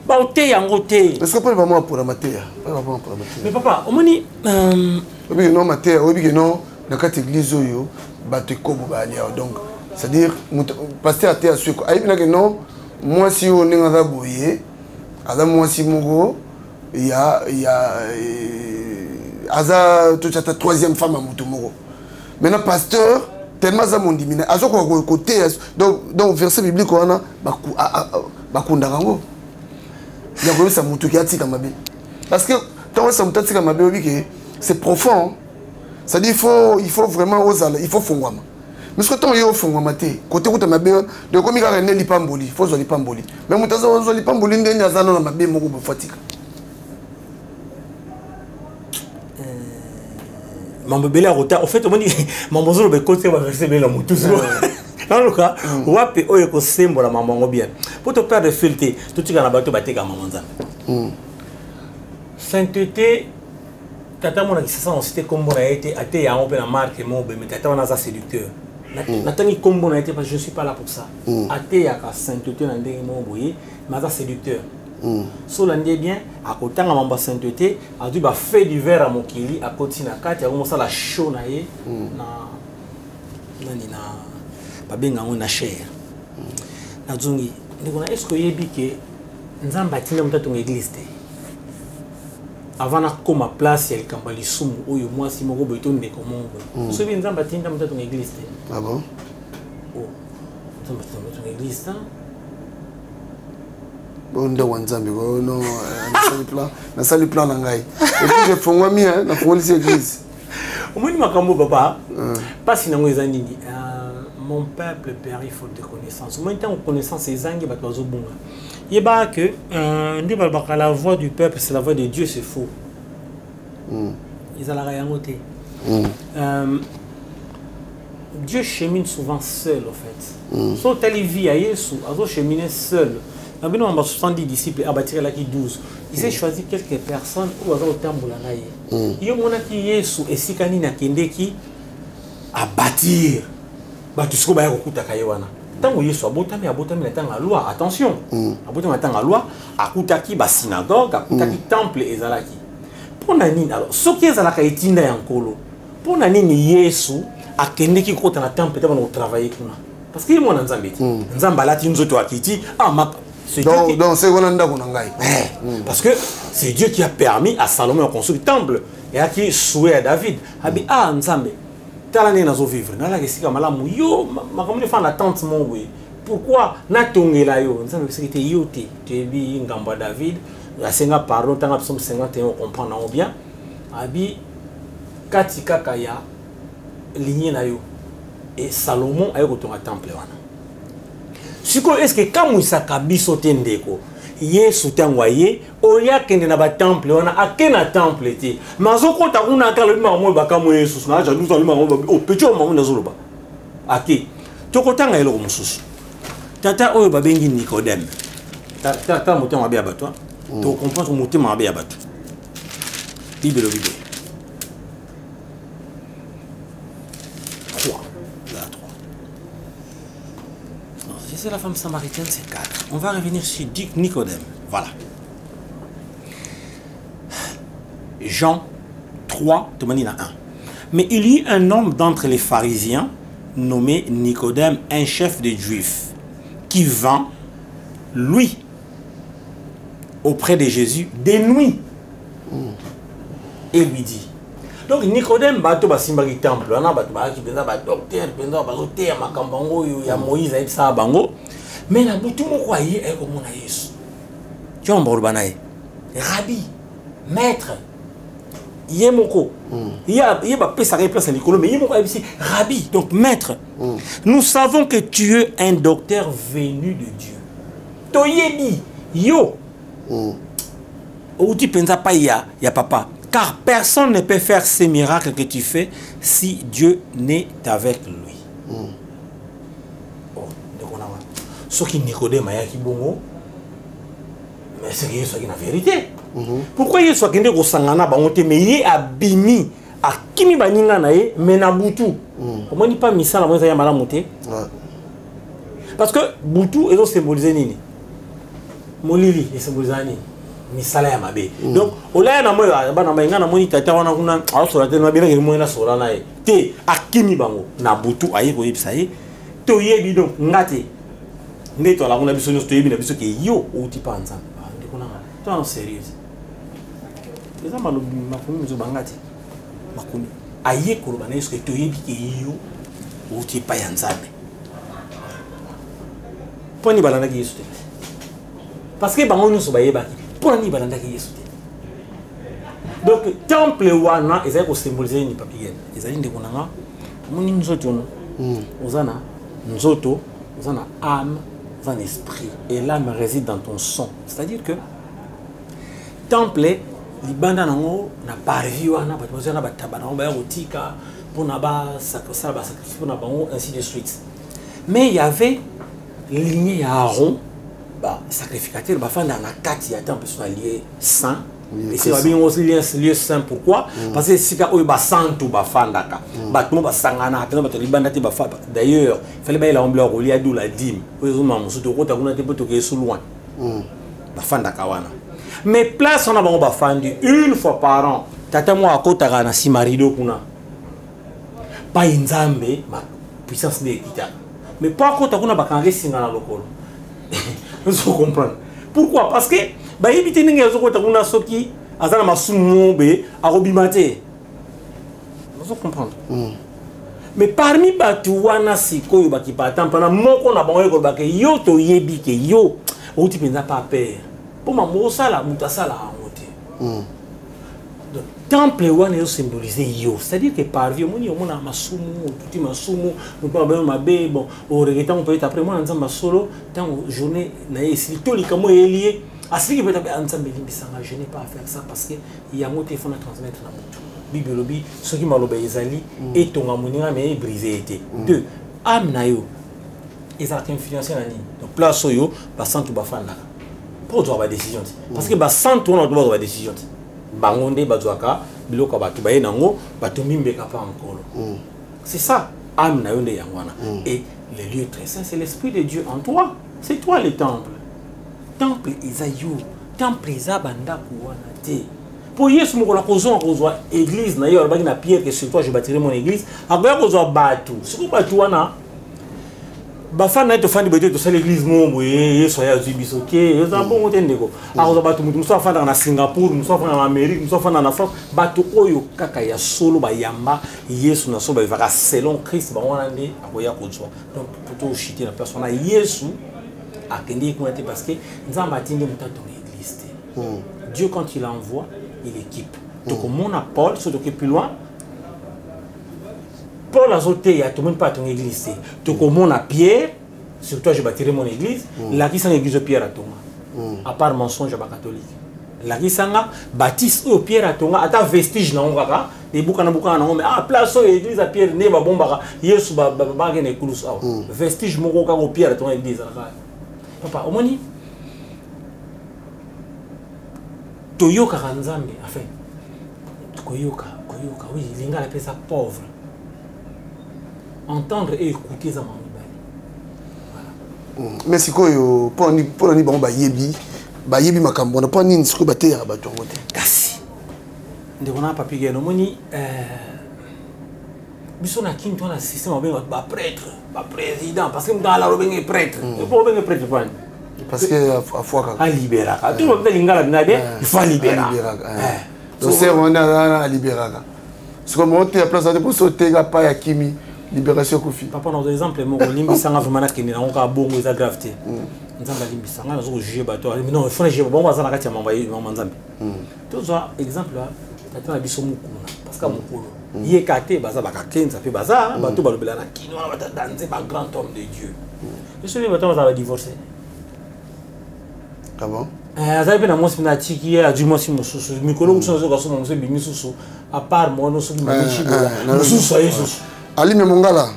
ba ote ya ngote. Est-ce que pas vraiment pour la matière? Mais papa, omoni oui non matière, oui non na kati église yo bato kobo ba alia donc c'est-à-dire pasteur a été sûr ayi na que non moi si on est dans boyer ala moi si moko il y a aza toute cette troisième femme à mutumoko. Maintenant pasteur tellement ça mon diminué azo ko côté donc verset biblique on a bakunda rango ya ko ça mutu ki atika mabe parce que tant ça mutu atika mabe obi c'est profond. C'est-à-dire il faut vraiment oser, il faut fongwama. Mais ce que tant yo fongwama te côté ko ta mabe de comme il a rené lipamboli faut zo lipamboli mais mutaza zo lipamboli ndenya zana na mabe moko bo fatika. Mambele a rota. En fait, on dit Mambozo le côté va verser bien la moutou. Dans le cas, wapi oyo ko sembo la maman bien. Pour te perdre de filter, tout tu kana bato bateka mamanza. Sainteté tata mona qui se sent en cité comme on a été até ya on peut la marque mon mais tata on a ça séducteur. Natani comme on a été parce que je suis pas là pour ça. Até ya ka sainteté na ndenge mon boye, mais ça séducteur. So l'année bien à côté de ma sainteté a dû ba fait du verre à mon kili à côté na kati a commencé la chaud na ye na ba benga on na cher na zungi ndiko na est-ce que yebi ke nzamba tinda mutatu ng église te avant na koma place ya likambali sumu oyo mwasi moko betonde ko mongo so bi nzamba tinda mutatu ng église te. Ah bon? Oh nzamba tinda mutatu ng église ta Bonda wanzambi non na sali plan na ngai et puis je fongwa mi na fongoli église omoni makambo papa pasi nango ezanini mon peuple périt faute de connaissance omoni tant connaissance ezangi bato bazobunga yeba que ndi balbaka la voix du peuple c'est la voix de Dieu c'est faux ezalaka yango te Dieu chemine souvent seul en fait so tali vie à Yesu azo cheminer seul. Il y a 70 disciples, à bâtir là qui 12. Il s'est choisi quelques personnes où il y a un il y a un qui est sous et si kanina kende qui à bâtir. Bâtir ce qu'on va écouter à Kayewana. Tant que Yesu a botami la loi, attention. A botami la loi, à Koutaki ba synagogue, à Koutaki temple et zalaki. Pour nani alors, ce qui est zalaka etinda yankolo. Pour nani ni Yesu a kende qui kota na temple tellement on travailler kuna. Parce que moi nzambeti. Nzamba ti nzoto akiti donc c'est parce que c'est Dieu qui a permis à Salomon de construire le temple et à qui souhait à David. Ah, Nzambe, t'as nazo vivre. N'a la question malamu yo, ma comme faire la tente mon oui. Pourquoi na tongela yo? Nzambe c'est que yo te, tu es bi ngamba David, la senga pardon, t'as Psaume 51 on comprend bien. Abi katika kaya lignée na yo. Et Salomon a eu retourné au temple wana. Siko est-ce que quand il s'akabiso tendeko Yesu tangwaye oya kende na ba temple wana akena temple te mazoko ta kuna kala ma mo ba kamo Yesu na ja lusa ma o pecho ma na zuluba aki tokotanga eloko mususu tata oyo babengi Nicodème tata motema ba bato to comprendre motema ba bato Bible c'est la femme samaritaine, c'est 4. On va revenir sur Nicodème. Voilà. Jean 3, tu m'as dit 1. Mais il y eut un homme d'entre les pharisiens, nommé Nicodème, un chef des Juifs, qui vint, lui, auprès de Jésus, des nuits, et lui dit. Donc Nicodème, bato basimbaki temple, on a bato baki penza ba docteur, penza ba zoter makambango yo ya Moïse et ça bango. Mais na butu moko ayi e ko mona Yesu. Tu en borbanaye. Rabbi, maître. Yemoko. Il y a pesa place à l'école mais yemoko ici rabbi, donc maître. Nous savons que tu es un docteur venu de Dieu. Toyebi yo. Ou tu penza pas ya papa. Car personne ne peut faire ces miracles que tu fais si Dieu n'est avec lui. Oh, ce qui Nicodème a qui bongo, mais c'est que c'est la vérité. Pourquoi il soit qu'il est sangana bangote mais il est abimi à kimi baninga nae mais na butu. Comment ni pas misala moi ça y malamoté? Parce que butu est symbolisé nini? Molili est symbolisé nini? Misala ya mabe. Donc olaya na moyo bana mainga na moni tata wana kuna asola te na bina ke moyo na sola na e te akimi bango na butu aye ko yebisa ye to yebi donc ngate neto la kuna biso nyo to yebi na biso ke yo uti panza ndiko na to en sérieux les amalo makomi zo bangati makomi aye ko bana est-ce que to yebi ke yo uti pa ya nzambe poni balana ki yesu te parce que bango nyo so bayeba pour ni balanda ki yesu te. Donc temple wana ezali ko symboliser ni papier ezali ndeko nanga moni nzoto no ozana nzoto ozana âme ozana esprit et l'âme réside dans ton sang, c'est-à-dire que temple libanda nango na parvi wana bato bazana batabana ba yotika pona ba sacrifice ba sacrifice pona bango ainsi de suite. Mais il y avait lignée ya Aaron sacrificateur bafanda na kati ya temple soit lié saint et c'est bien aussi lié saint pourquoi parce que sika oyo ba santo bafanda ka bato ba sangana tena bato libanda te bafanda d'ailleurs il fallait ba la ombleur au lieu de la dîme oyo ma musuto kota kuna te poto ke sous loin bafanda ka wana mais place on a ba bafandi une fois par an tata moi akota kana si marido kuna pa nzambe ma puissance de kita mais pas kota kuna bakanga singa na lokolo. Vous comprenez pourquoi? Parce que bah éviter n'engue zo kota kuna soki azana masumu be arobimate. Vous comprenez? Mais parmi batu wana sikoyo bakipata mpana moko na bango ko bake yo to yebi ke yo outi penza pas peur. Pour ma mosala mutasala amote. Donc temple wana yo symboliser yo, c'est-à-dire que par vie moni yo mona masumu tuti masumu on peut ba mabe bon au regrettant on peut être après moi nzamba solo tant journée na esi to likamo lié à ce qui peut être nzamba limbisanga je n'ai pas à faire ça parce que il y a mon téléphone à transmettre na mutu bibelobi ce qui maloba ezali et tonga moninga mais brisé été deux âme na yo ezala influencer na nini donc place yo ba santu ba fanda pour avoir décision parce que ba santu on doit avoir décision bangonde bazwaka biloko batu baye nango batu mimbeka pa encore. C'est ça âme na yo nde yangwana et le lieu très saint c'est l'esprit de Dieu en toi, c'est toi le temple. Temple isayo, temple isa banda kuwana te. Pour Yesu moko la kozwa église na yo baki na Pierre que sur toi je bâtirai mon église, akoya kozwa batu. Siko batu wana bafana to fandi beto to sala église mombo Yesu ya zibiso ke yoza bongo tendeko akoza batu mutu muso afanda na Singapour muso afanda na Amérique muso afanda na France batu oyo kaka ya solo bayamba Yesu na so ba vaka selon Christ ba wana ndi akoya kozwa. Donc plutôt chiter la personne Yesu akende ko ete parce que nzamba atindi mutato l'église te. Dieu quand il envoie il équipe. Donc mon Paul se doque plus loin Paul a sauté, tout le monde pas ton église. Tu commandes à Pierre, sur toi je bâtirai mon église. La qui s'en église Pierre à Tonga. À part mensonge à catholique. La qui s'en baptiste au Pierre à Tonga, à ta vestige na ngaka, et bouka na mais ah place au église à Pierre ne ba bomba, Yesu ba ne kulus au. Vestige moko ka au Pierre à ton église là. Papa, au moni. Toyoka kanzambe, enfin. Koyoka, oui, linga appelle ça pauvre. Entendre et écouter ça voilà. Mais c'est quoi pour ni bon yebi makambo na pas ni siko bater ya bato ngote. Kasi. Ndeko na papi geno moni biso na kinto na système ba prêtre, ba président parce que dans la robenge prêtre. Pour robenge prêtre pas. Parce que à fois à libéra. Tout le monde lingala binade, il faut libéra. Donc c'est on a libéra. C'est comme on te place de pour sauter ga pa ya kimi. Libération Kofi. Papa, dans l'exemple, mon limbisanga vraiment qui n'est pas bon, ils ont gravité. Nous avons limbisanga, nous avons joué bateau. Mais non, il faut que je bon, on va s'en envoyer manzambe. Tout ça, exemple là, t'as un abisso mukuna, parce que mukulu. Il est caté, baza bakaken, ça fait bazar, bateau balobela na kino, on va danser par grand homme de Dieu. Je suis bateau, on va divorcer. Ah bon? Aza pe na mo sina tiki ya du mo si mususu mikolo kuso zo kaso mo se bi misusu à part mo no so bi michi bola mususu ayi susu Ali Mongala.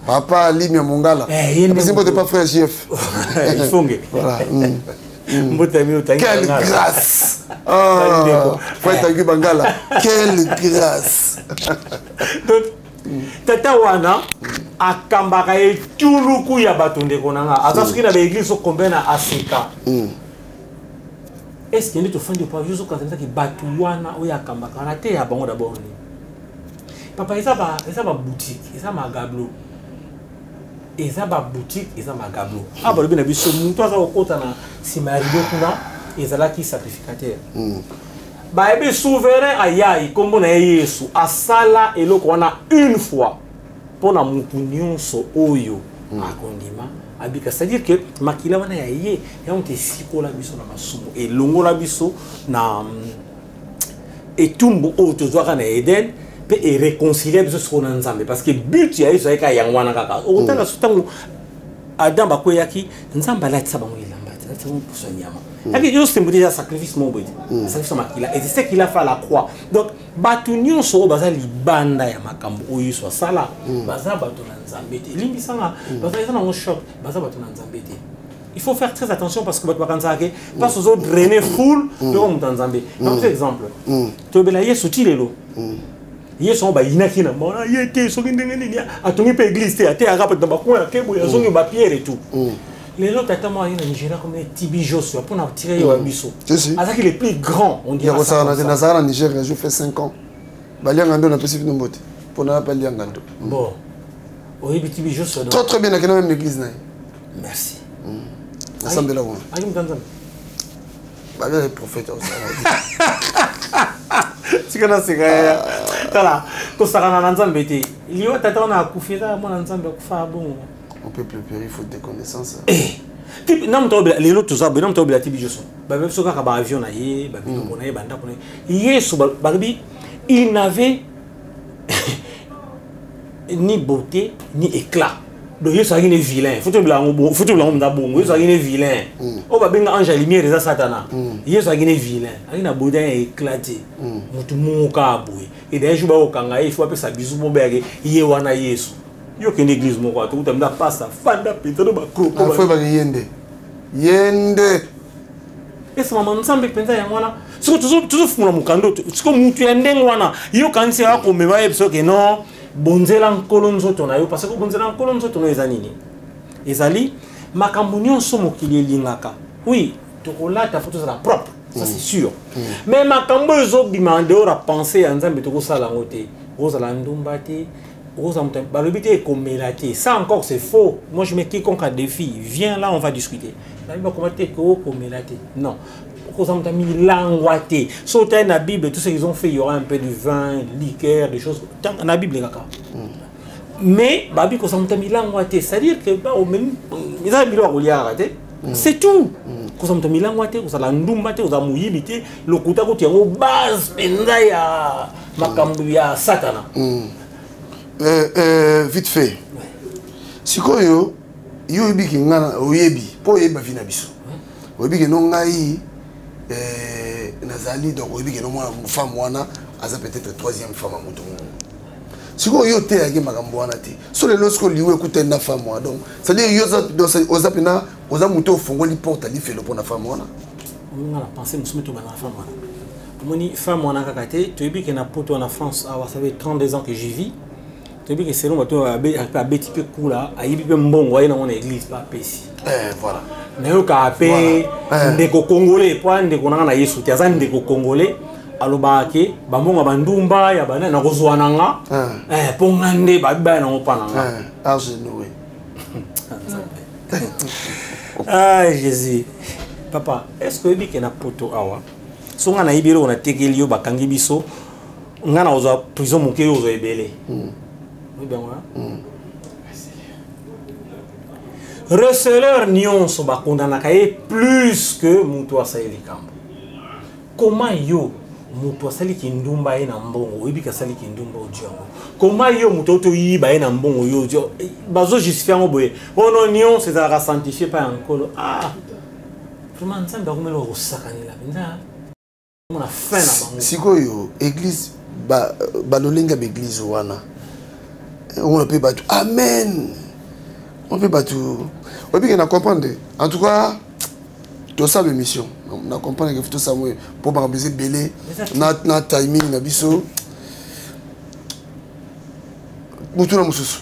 Papa Ali Mongala. C'est pas frère chef. Il faut que. Voilà. Quelle grâce. Oh, frère Tanguy Bangala. Quelle grâce. Donc, Tata Wana, akambaka e turuku ya batonde konanga. Atasuki na l'église combien na Afrika. Est-ce qu'il y a des gens qui ont fait des Batouana ou Yakambaka? On a été à Bango d'abord. Papa, il y a une boutique, il y a un gablo. Il y a une boutique, il y a un gablo. Ah, bah, il y a un toi, si ma rideau, il y a un sacrificateur. Bah, il y a un souverain à Yaï, comme on a Yesu, à Sala et l'eau qu'on a une fois pour la moukounion so oyo à condiment. C'est-à-dire que makila wana ya ye ya on te sikola biso na masumo et longola biso na etumbu o tozwaka na Eden pe e réconcilier biso so na Nzambe parce que but ya Yesu ayeka yangwana kaka o tanga sutango Adam bakoyaki Nzambe alatisa bango ilamba alatisa bango pour nyama yaki yo symboliser ya sacrifice mo boy sacrifice makila et c'est ce qu'il a fait à la croix donc batu nyonso baza libanda ya makambo oyo so sala baza batu na Nzambe te limbisanga baza na choc baza batu na Nzambe te. Il faut faire très attention parce que batu bakanza ke parce que zo drainer foule de comme dans Nzambe. Par exemple to bela Yesu ti lelo Yesu on ba inaki na mona yete so ndenge nini atongi pe église te ate arabe dans ba coin ke boya zongi ba pierre et tout. Les autres attendent à Nigeria comme les Tibijos pour nous tirer au biseau. C'est les plus grands. On dit ça. En Nigeria, je fais 5 ans. Baliangando n'a pas si vite pour ne pas Baliangando. Bon. Oui, Tibijos. Très bien, il y a même l'église. Merci. Ensemble là. Aïe, m'entends. Bah, les prophètes aussi. C'est que c'est vrai. Voilà. Quand ça va dans Nzambe, il y a tata on a coupé là, mon Nzambe a bon. On peut plus périr faute de connaissances. Non, les autres, tout ça, non, tu as oublié Tibijos. Même si on a un avion, il n'avait ni beauté ni éclat. Donc il est vilain. Faut que il est vilain. On va bien ange lumière des satana. Il est vilain. Il a beauté éclaté. Mutu muka boy. Et d'ailleurs je vais au kanga, il faut appeler ça bisou mon berger. Il est wana Yesu. Yo que l'église mon quoi, tout le temps passe fanda pitano ba croco. Il faut ba yende. Yende. Et ça maman Nzambe penza ya mwana. Siko toujours funa mukando. Siko mutu ya ndenge wana. Yo kanisi ya ko mema ebiso ke non. Bonzela nkolo nzoto na yo parce que bonzela nkolo nzoto no ezanini. Ezali makambo nyonso mokili elingaka. Oui, tokolata photo za propre. Ça c'est sûr. Mais makambo ezo bimande ora penser ya Nzambe tokosala ngote. Ozala ndumba te. Ça encore c'est faux. Moi je mets quiconque à défi. Viens là, on va discuter. Non. Sauter dans la Bible, tout ce qu'ils ont fait, il y aura un peu de vin, liqueur, des choses. Dans la Bible, mais c'est-à-dire que c'est tout. Vite fait. Si quoi yo yebi ki ngana oyebi po yeba vina biso. Oyebi ke no ngai nazali donc oyebi ke no mwana femme wana aza peut-être troisième femme à moto. Si quoi yo te yaki makambo wana te. So le lorsque liwe écouter na femme wana donc ça dire yo oza pena oza moto fongoli porte ali fait le pour na femme wana. On a pensé nous mettre na femme wana. Moni femme wana kakate, tu oyebi ke na poto en France, ça fait 32 ans que j'y vis. Tu dis que c'est nous, tu as bêti peu cool là, a eu un bon voyage dans mon église, pas pessi. Voilà. Mais au cas des Congolais, point de qu'on a yesu, tu as des Congolais, alobake, bambonga bandumba, ya bana na kozwananga, pongande babba na opananga. Ah, je nous. Ah, Jésus. Papa, est-ce que tu as un poto awa? Si on a un bureau, on a tekelio, bakangi biso, on a une prison moké aux ebélé. Oui, bien, receleur nion so ba condamna plus que mutu asali likambo. Comment yo mutu asali kindumba ina mbongo, oyebi ka sali kindumba ojongo. Comment yo mutu oto yiba ina mbongo yo jo bazo justifier ngoboye. Ono nion c'est à sanctifier pas encore. Ah. Vraiment nzambe akomelo osakani la benza. On a fin na bango. Sikoyo église ba lolenga l'église wana. On peut battre. Amen. On peut battre. On peut comprendre. En tout cas, tout ça de mission. On comprend que tout ça pour pas baiser belé. Na timing na biso. Mutuna mususu.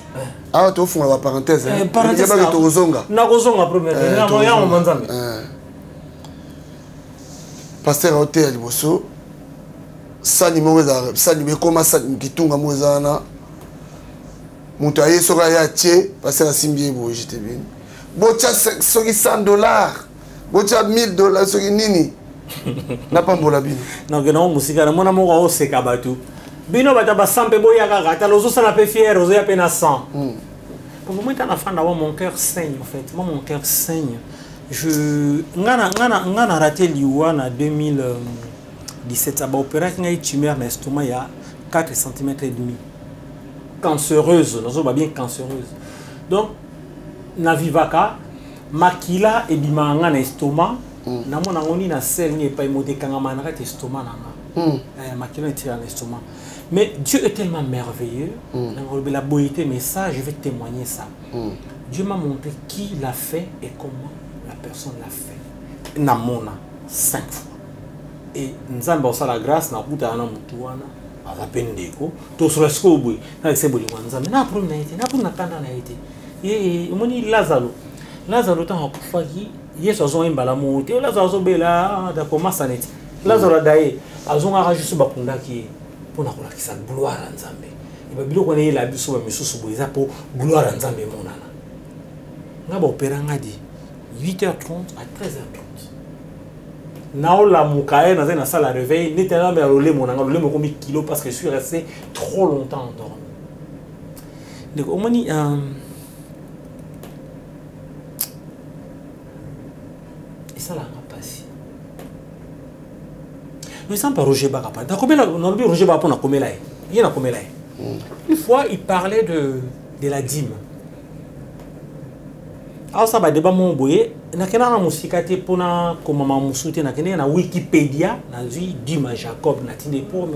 Ah tu fond la parenthèse. Parenthèse. Il y a pas que tozonga. Na kozonga première. Na moya on manzambe. Pasteur Hotel Liboso. Sani mweza sani mekoma sani kitunga mweza na. Mutu aye soka ya tche parce que simbié bo j'étais bien. Bocha soki $100, bocha $1000 soki nini. Na pas mbola bino. Non que non musika na mona moko o seka batu. Bino bata ba 100 pe boya kaka ta lozo sana pe fier ozo ya pe na 100. Pour moi ta na fanda mon cœur saigne en fait. Moi mon cœur saigne. Je ngana raté liwa na 2017 ça ba opéra qui ngai tumeur na estomac ya 4 cm et demi. Cancéreuse, nous sommes bien cancéreuse. Donc, na vivaka, makila et bimanga na estomac, na mon angoni na sel ni pas imodé kangamana ret estomac nanga. Makila est dans l'estomac. Mais Dieu est tellement merveilleux. La beauté, mais ça, je vais témoigner ça. Dieu m'a montré qui l'a fait et comment la personne l'a fait. Namona 5 fois. Et nous avons la grâce na kuta na mutuana. Azapendeko to surasko boy na sebo li wanzambe na pro na ite na pro na kanda na ite moni Lazaro tan hakufaki Yesu azo imbala mote Lazaro zo bela da komasa neti Lazaro dae azonga ka juste bakunda ki pona kola kisa gloire nzambe iba biloko ne la biso ba misusu boy za po gloire nzambe monana ngaba opera ngadi 8h30 à 13h30 Naola Moukae, dans un salle à réveil, n'était là mais à rouler mon angle, me combien de kilos parce que je suis resté trop longtemps endormi. Donc au moins et ça là n'a pas si. Nous sommes pas Roger Bakapa. D'accord, mais là on a oublié Roger Bakapa on a combien là? Il y en a combien là? Une fois il parlait de la dîme. Alors ça va débat mon boye na kena na musika te pona ko mama musute na kena na Wikipédia na zi Dima Jacob na tinde pour me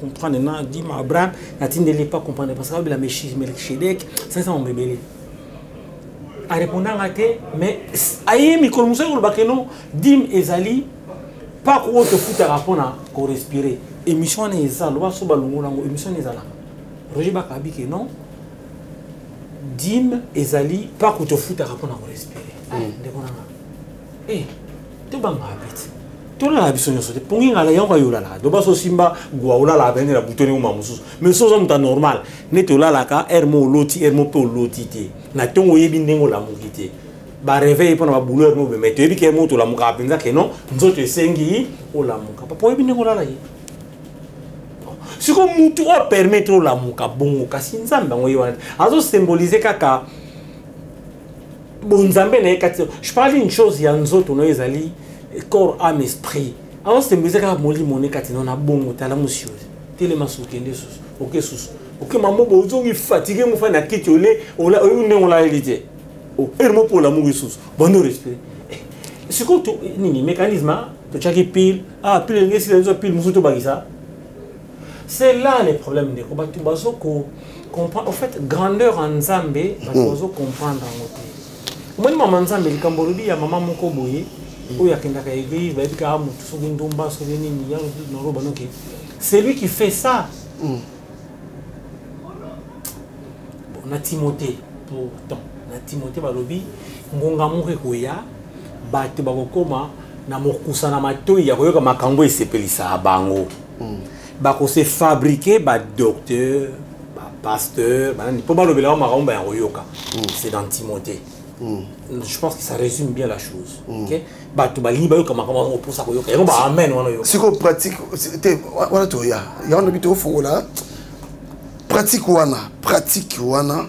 comprendre na Dima Abraham na tinde les pas comprendre parce que la Melchizedek ça on bébélé a répondre ngate mais aye mi ko musa ko bakeno dim ezali pas ko te futa rapona ko respirer émission na ezalo ba so balungu na émission na ezala Roger Bakabi que non dim ezali pas ko te futa rapona ko respirer tu vas m'habiter. Tu l'as habité sur le point où il y a un yola là. Tu vas au Simba, Gouaoula la venir la boutonner au mamoussous. Mais ce sont ta normal. N'est là la ka ermo loti ermo pe loti te. Na tongo yebi ndengo la mukite. Ba réveil pour na bouleur no be mais tu yebi ke mo to la muka penza ke non. Nzoto sengi o la muka. Papa yebi ndengo la yi. Si comme mutu o permettre la muka bongo kasi nzamba ngo yiwa. Azo symboliser kaka je parle d'une chose, il y a un autre, corps, âme, esprit. Alors, c'est musique à Moli Monica, on a bon, t'as la monsieur. Tellement soutenir, ok, sous. Ok, maman, vous êtes fatigué, vous faites un kit, on l'a élité. Oh, hermo pour l'amour, sous. Bon respect. C'est quoi tout, nini, mécanisme, tu as qui pile, pile, si les autres piles, vous bagisa. C'est là les problèmes de combat, tu vas comprendre. En fait, grandeur en Zambé, tu vas comprendre en autre. Moi, maman Nzambe Likambolobi ya maman moko boye o ya kenda ka église ba bika mutu so ndomba so nini ya no roba noke c'est lui qui fait ça na Timothée pourtant na Timothée balobi ngonga moke koya bato bakokoma na mokusa na matoi ya koyoka makambo esepelisa bango bako se fabriquer ba docteur ba pasteur banani po balobela makambo ya koyoka c'est dans Timothée. Je pense que ça résume bien la chose. OK? Bato bali bayoka makambo pour ça koyoka yango ba amen wana yo. Siko pratique c'était wana to ya on habite au fongola pratique wana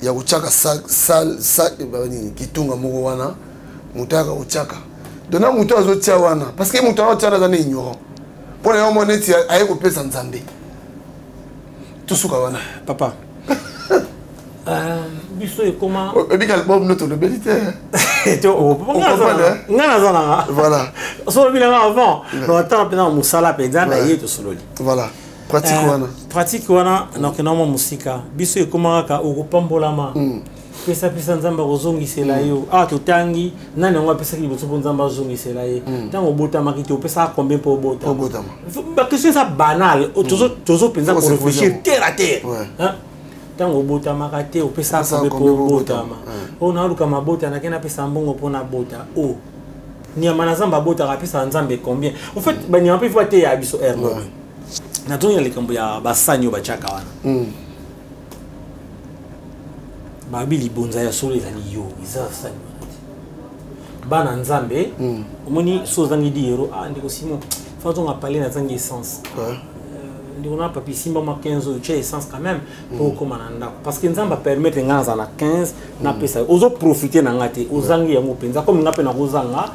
ya kuchaka sa bani kitunga moko wana mutaka kuchaka dona muto azotia wana parce que muto azotia na zane ignorant pour les moneti aye ko pesa nzambe tout suka wana papa biso e comment et puis l'album notre belité to ngana zana voilà so bilanga avant no attend pendant musala pendant na yeto sololi voilà pratique wana donc na musika biso e comment ka okopambolama pesa nzamba kozongisela yo totangi nani ngo pesa ki botso nzamba kozongisela ye tango botama ki to pesa combien pour botama ba question ça banal tozo penza pour réfléchir terre à terre hein tango botama ka te pesa combien pour botama on luka mabota na kena pesa mbongo pona bota ni amana nzamba bota ka pesa nzambe combien en fait ba ni un peu faut te ya biso erno na tonya likambo ya basanyo bachaka wana babili bonza ya solo ezali yo iza sanyo bana nzambe omoni so zangi diero ndiko simo façon à parler na zangi essence ndiko na papi simba ma 15 euros chez essence quand même pour comment nanda parce que nzamba permettre ngaza na 15 na pesa ozo profiter na ngate ozangi yango penza comme ngape na kozanga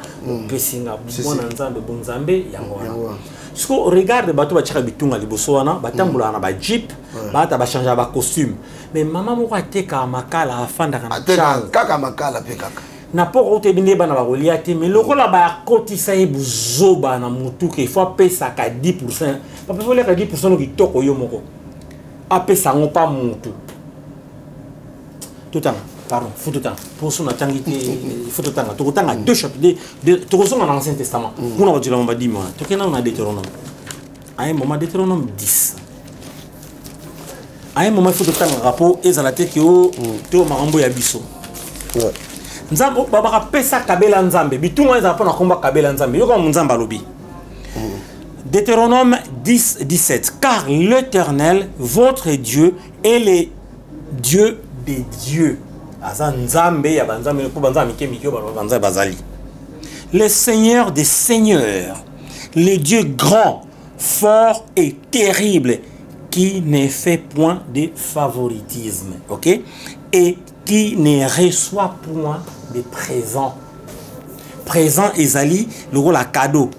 pesinga bona nzambe bonzambe yango wana. Si on regarde bato bachaka bitunga liboso wana batambula na ba jeep bata ba changer ba costume mais maman moko ateka makala afanda kana changa kaka makala pe kaka na poko te binde bana ba goliate mais lokola ba kotisa e buzoba na mutuke il faut pesa ka 10% papa faut le ka 10% ki toko yo moko apesa ngo pa mutu tout temps pardon faut tout temps pour son atangité faut tout temps to tanga deux chapitres de to son dans l'Ancien Testament on a dit là on va dire moi to kena on a Deutéronome à un moment Deutéronome 10 à un moment faut tout temps rapport ezalate ki o to makambo ya biso nzambo baba pesa kabela nzambe bitunga eza pona komba kabela nzambe yo comme nzamba lobi Deutéronome 10-17 car l'Éternel votre Dieu est le Dieu des dieux. Le Seigneur des seigneurs, le Dieu grand, fort et terrible, qui ne fait point de favoritisme, ok, et qui ne reçoit point de présents. Présent ezali, le rôle à cadeau.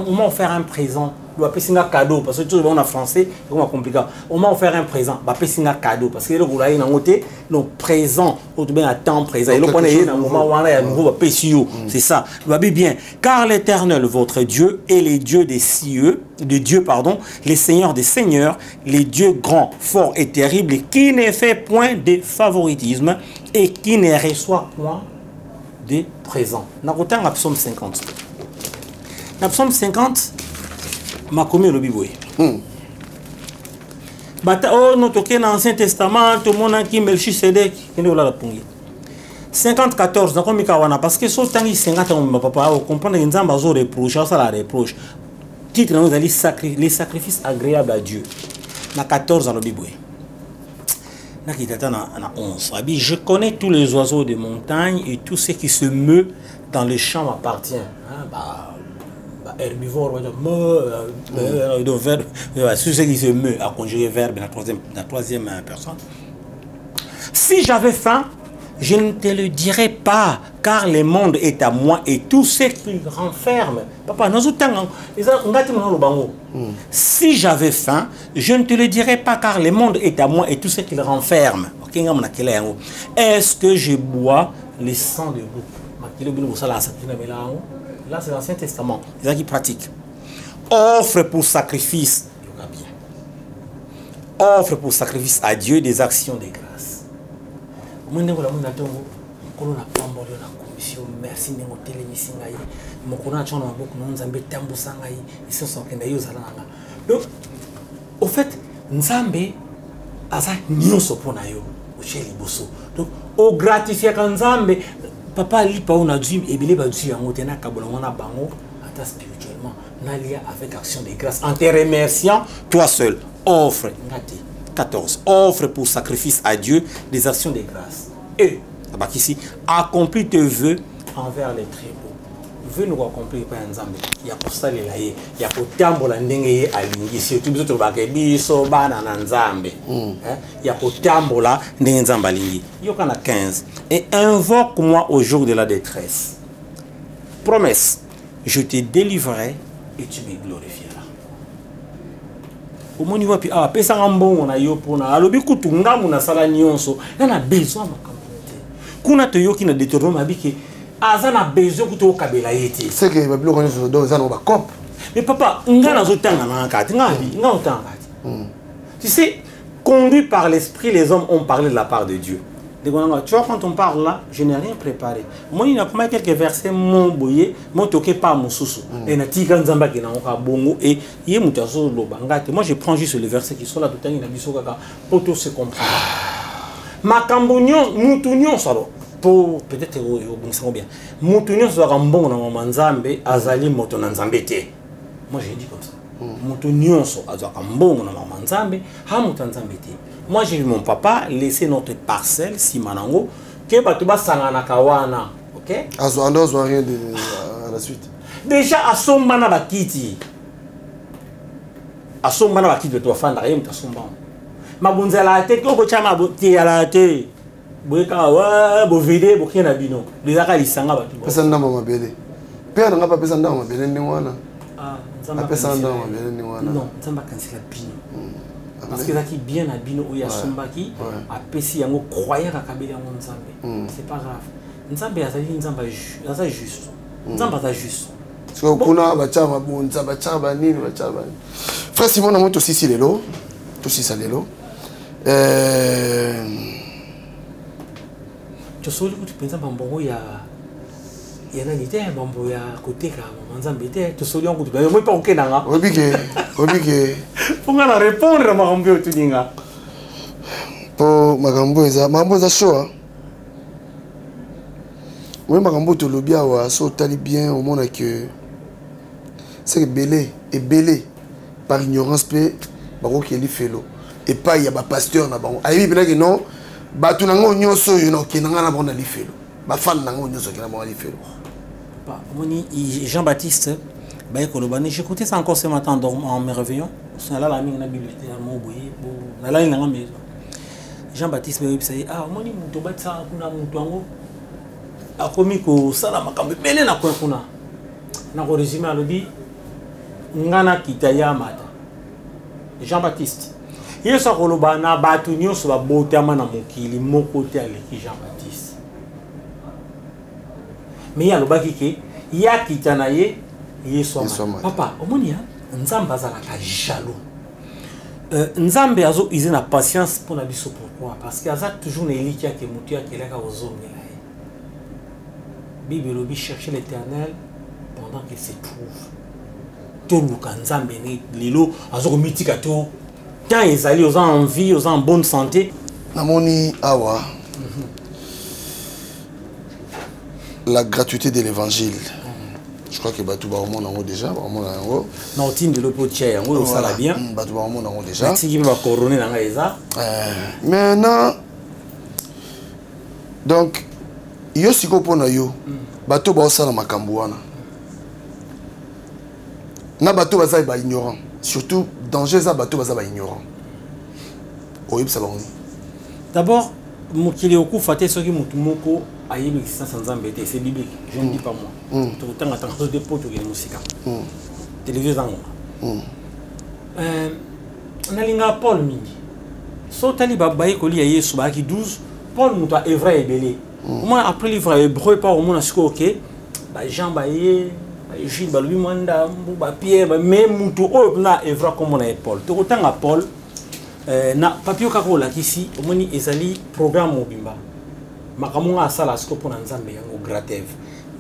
On m'a offert un présent. On va payer un cadeau parce que tout le monde en français c'est compliqué. On m'a offert un présent. On va payer un cadeau parce que le gars il a noté non présent ou bien à temps présent. Et le point est dans le moment où on a nouveau payer. C'est ça. On va bien car l'Éternel votre Dieu est le Dieu des cieux, de Dieu pardon, les seigneurs des seigneurs, les dieux grands, forts et terribles qui ne fait point de favoritisme et qui ne reçoit point de présents. Dans le psaume 50. Dans le psaume 50 ma commis le biboy. Bata oh non toqué dans l'Ancien Testament tout le monde qui Melchisedec qui nous l'a répondu. 54 dans comme kawana parce que so tangi 50 on papa comprendre que nzamba zo reproche ça la reproche. Titre nous ali les sacrifices agréables à Dieu. Na 14 dans le biboy. Na kitata na 11. Abi je connais tous les oiseaux des montagnes et tout ce qui se meut dans les champs m'appartient. Herbivore, sur ce qui se meut à conjuguer verbe la troisième personne. Si j'avais faim, je ne te le dirais pas, car le monde est à moi et tout ce qu'il renferme. Papa, si j'avais faim, je ne te le dirais pas, car le monde est à moi et tout ce qu'il renferme. Est-ce que je bois le sang de bouc? Là, c'est l'Ancien Testament. C'est ça qui pratique. Offre pour sacrifice. Offre pour sacrifice à Dieu des actions de grâce. Merci donc, au fait, Nzambe asa nyonso pona yo oche liboso donc o gratifier kanzambe papa lipa on a dû ebele ba dû yango tena kabola ngona bango ata spirituellement na lia avec action de grâce en te remerciant toi seul offre ngati 14 offre pour sacrifice à Dieu des actions de grâce et ici accomplis tes vœux envers les très hauts vœux nous accomplir par nzambe ya kosalela ye ya kotambola ndenge ye alingi surtout biso tobake biso bana na nzambe ya kotambola ndenge nzambe alingi yoka na 15 et invoque-moi au jour de la détresse promesse je te délivrerai et tu me glorifieras omoni wapi ah pesa ngambongo na yo pona alobi kutu ngamu na sala nyonso na besoin kuna toyoki na Deutéronome abiki azana besoin kuto kabela yeti c'est que babilo connaît so do zana ba cop mais papa ngana zotanga na kati ngabi ngautanga tu sais conduit par l'esprit les hommes ont parlé de la part de Dieu. Tu vois quand on parle là je n'ai rien préparé moi il y a comme quelques versets mon boye mon toqué pas mon sousou et na tika nzamba ki na ka bongo et yé mutazo lo bangate moi je prends juste les versets qui sont là tout temps na biso kaka pour tout se comprendre Makambonyo mutunyo salo pour peut-être au bien mutunyo so rambon na manzambe azali moto na nzambe te moi j'ai dit comme ça mutunyo so azaka mbongo na manzambe ha mutanzambe te moi j'ai vu mon papa laisser notre parcelle si manango que batu basanga na kawana OK azo andozo rien de à la suite déjà asomba na bakiti de toi fanda rien mutasomba mabunzela te ko chama bote ala te boeka wa bo vide bo kena bino lezaka lisanga batu pesa ndamba mabele père nga pa pesa ndamba mabele ndi wana nzamba pesa ndamba mabele ndi wana non nzamba kansela bino parce que zaki bien na bino oya sombaki apesi yango croyant ka kabeli yango nzambe c'est pas grave nzambe azali nzamba juste nzamba za juste so kuna bachama bunza bachaba nini bachaba frère Simon na moto sisi lelo to sisi lelo tu soli kuti penza mbongo ya nani te mbongo ya koteka nzambe te tu soli yango tu ba moi pas okenanga obike ponga na répondre à makambo tu dinga po makambo za show oui makambo to lobia wa so tali bien au monde que c'est belé et belé par ignorance pe bako ki li felo et pas il y a ba pasteur na bango ayi bina que non batu nango nyoso yo no kenanga na bona li felo ba fan nango nyoso kenanga bona li felo pa moni Jean-Baptiste ba ekolobani j'écoutais ça encore ce matin en me réveillant c'est là la mine na bibliothèque mo boye bo na la nganga maison Jean-Baptiste me dit ah moni muto batsa kuna muto ngo akomi ko sala makambe bele na kuna na ko résumé alobi ngana kitaya mata Jean-Baptiste yeso koloba na batu nyonso ba botama na mokili moko te aleki Jean-Baptiste mais ya lobaki ke ya kitana ye yeso papa omoni nzamba za la jaloux nzambe azo ize na patience pour na biso pourquoi parce que aza toujours na elikia ke mutu ya kelaka ozongela Bible lobi chercher l'Éternel pendant qu'il se trouve. Tout le kanzambe ne lilo azo mitika to quand ils allaient aux en vie, aux en bonne santé. Namoni awa. La gratuité de l'évangile. Je crois que Batou Baoumon en haut déjà, Baoumon en haut. Non, team de l'Opotier, en haut, ça va bien. Batou Baoumon en haut déjà. Merci qui va couronner dans la maintenant, donc, yo siko pona yo bato ba osala makambo wana na bato baza ba ignorant surtout danger za bato baza ba ignorant oyebisa bango d'abord mokili okufa te soki mutu moko ayebi existence nzambe te c'est biblique je ne dis pas moi to tanga tanga de poto ke musika télévision zango nalinga Paul mingi so tali babaye koli ya Yesu ba ki 12 Paul mutu a vrai ebele moi après livre hébreu pas au monde ok ba Jean baye Gilles ba lui manda ba Pierre même mutu o na evra comme on a Paul to tanga Paul na papio kako la kisi omoni ezali programme mobimba makamunga asala siko pona nzambe yango gratev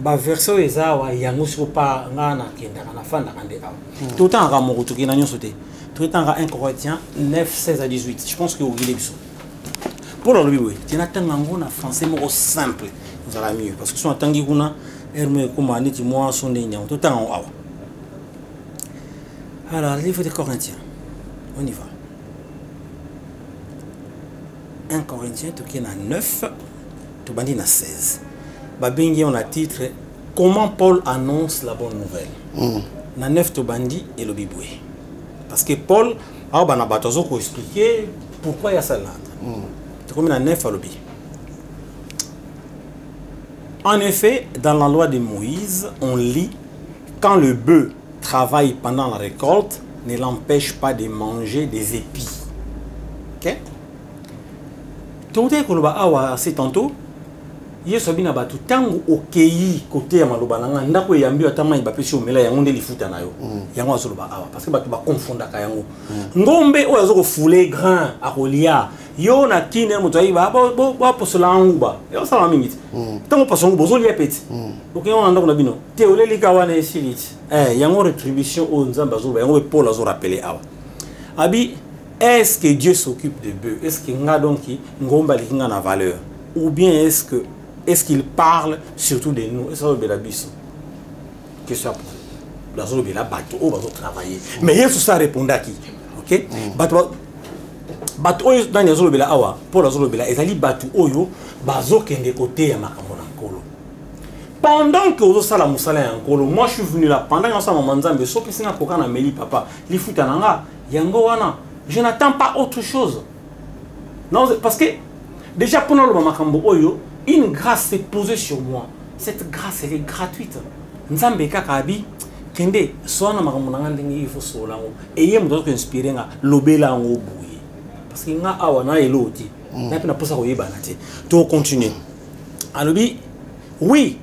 ba verso ezawa yango siko pa ngana kenda kana fanda kande awa tout temps ramoko tukina nyonso te tout temps 1 Corinthiens 9 16 à 18 je pense que vous guidez biso pour le bible tina tangango na français moko simple vous allez mieux parce que son tangi kuna herme comme aniti moi son de nyang tout temps awa alors livre de Corinthiens on y va 1 Corinthiens tukina 9 to bandi na 16 babengi on a titre comment Paul annonce la bonne nouvelle na 9 to bandi et le biboué parce que Paul a bana batozo ko expliquer pourquoi il y a ça là c'est comme na 9 à l'obi. En effet, dans la loi de Moïse, on lit quand le bœuf travaille pendant la récolte, ne l'empêche pas de manger des épis. OK? Tout est que awa c'est tantôt yeso bina batu tangu okei côté ya maloba nanga ndako yambi atama ibapesi omela yango nde lifuta nayo yango azoloba awa parce que batu ba confondaka yango ngombe oyo azoko fouler grain akolia yo na kine moto ayiba ba posola nguba yo sala mingi tango pasongo bozolia peti donc on ndako na bino te oleli kawana esilit yango rétribution o nzamba azoloba yango Paul azo rappeler awa abi est-ce que Dieu s'occupe de bœufs? Est-ce qu'il y a donc ngomba likinga na valeur? Ou bien est-ce qu'il parle surtout de nous? Est-ce que c'est la biso? Qu'est-ce que ça? La zone de la bateau, on va travailler. Mais il y a tout ça répondre à qui? OK? Bateau dans la zone de la awa, pour la zone de la, ezali bateau oyo bazo kende côté ya makambo na nkolo. Pendant que ozo sala musala ya nkolo, moi je suis venu là pendant que ça maman nzambe so pesi na koka na meli papa, li futa nanga yango wana. Je n'attends pas autre chose. Non, parce que déjà pendant le makambo oyo, une grâce s'est posée sur moi. Cette grâce elle est gratuite. Nzambe kakabi kende soana makambo nanga ndenge il faut solango et yem doit inspirer nga lobela ngo bouye. Parce que nga awana eloti. Na pena posa ko yeba na te. To continuer. Alobi oui.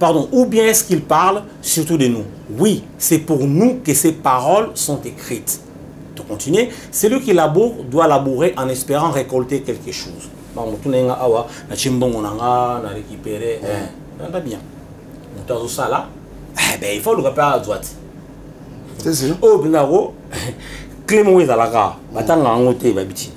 Pardon, ou bien est-ce qu'il parle surtout de nous? Oui, c'est pour nous que ces paroles sont écrites. De continuer, celui qui laboure doit labourer en espérant récolter quelque chose. Bon, tout n'est pas awa, na chimbongo nanga, na récupérer, on a bien. Mutazo sala, ben il faut le repérer à droite. C'est sûr. Oh binaro, Clément ezalaka, batanga angote babiti.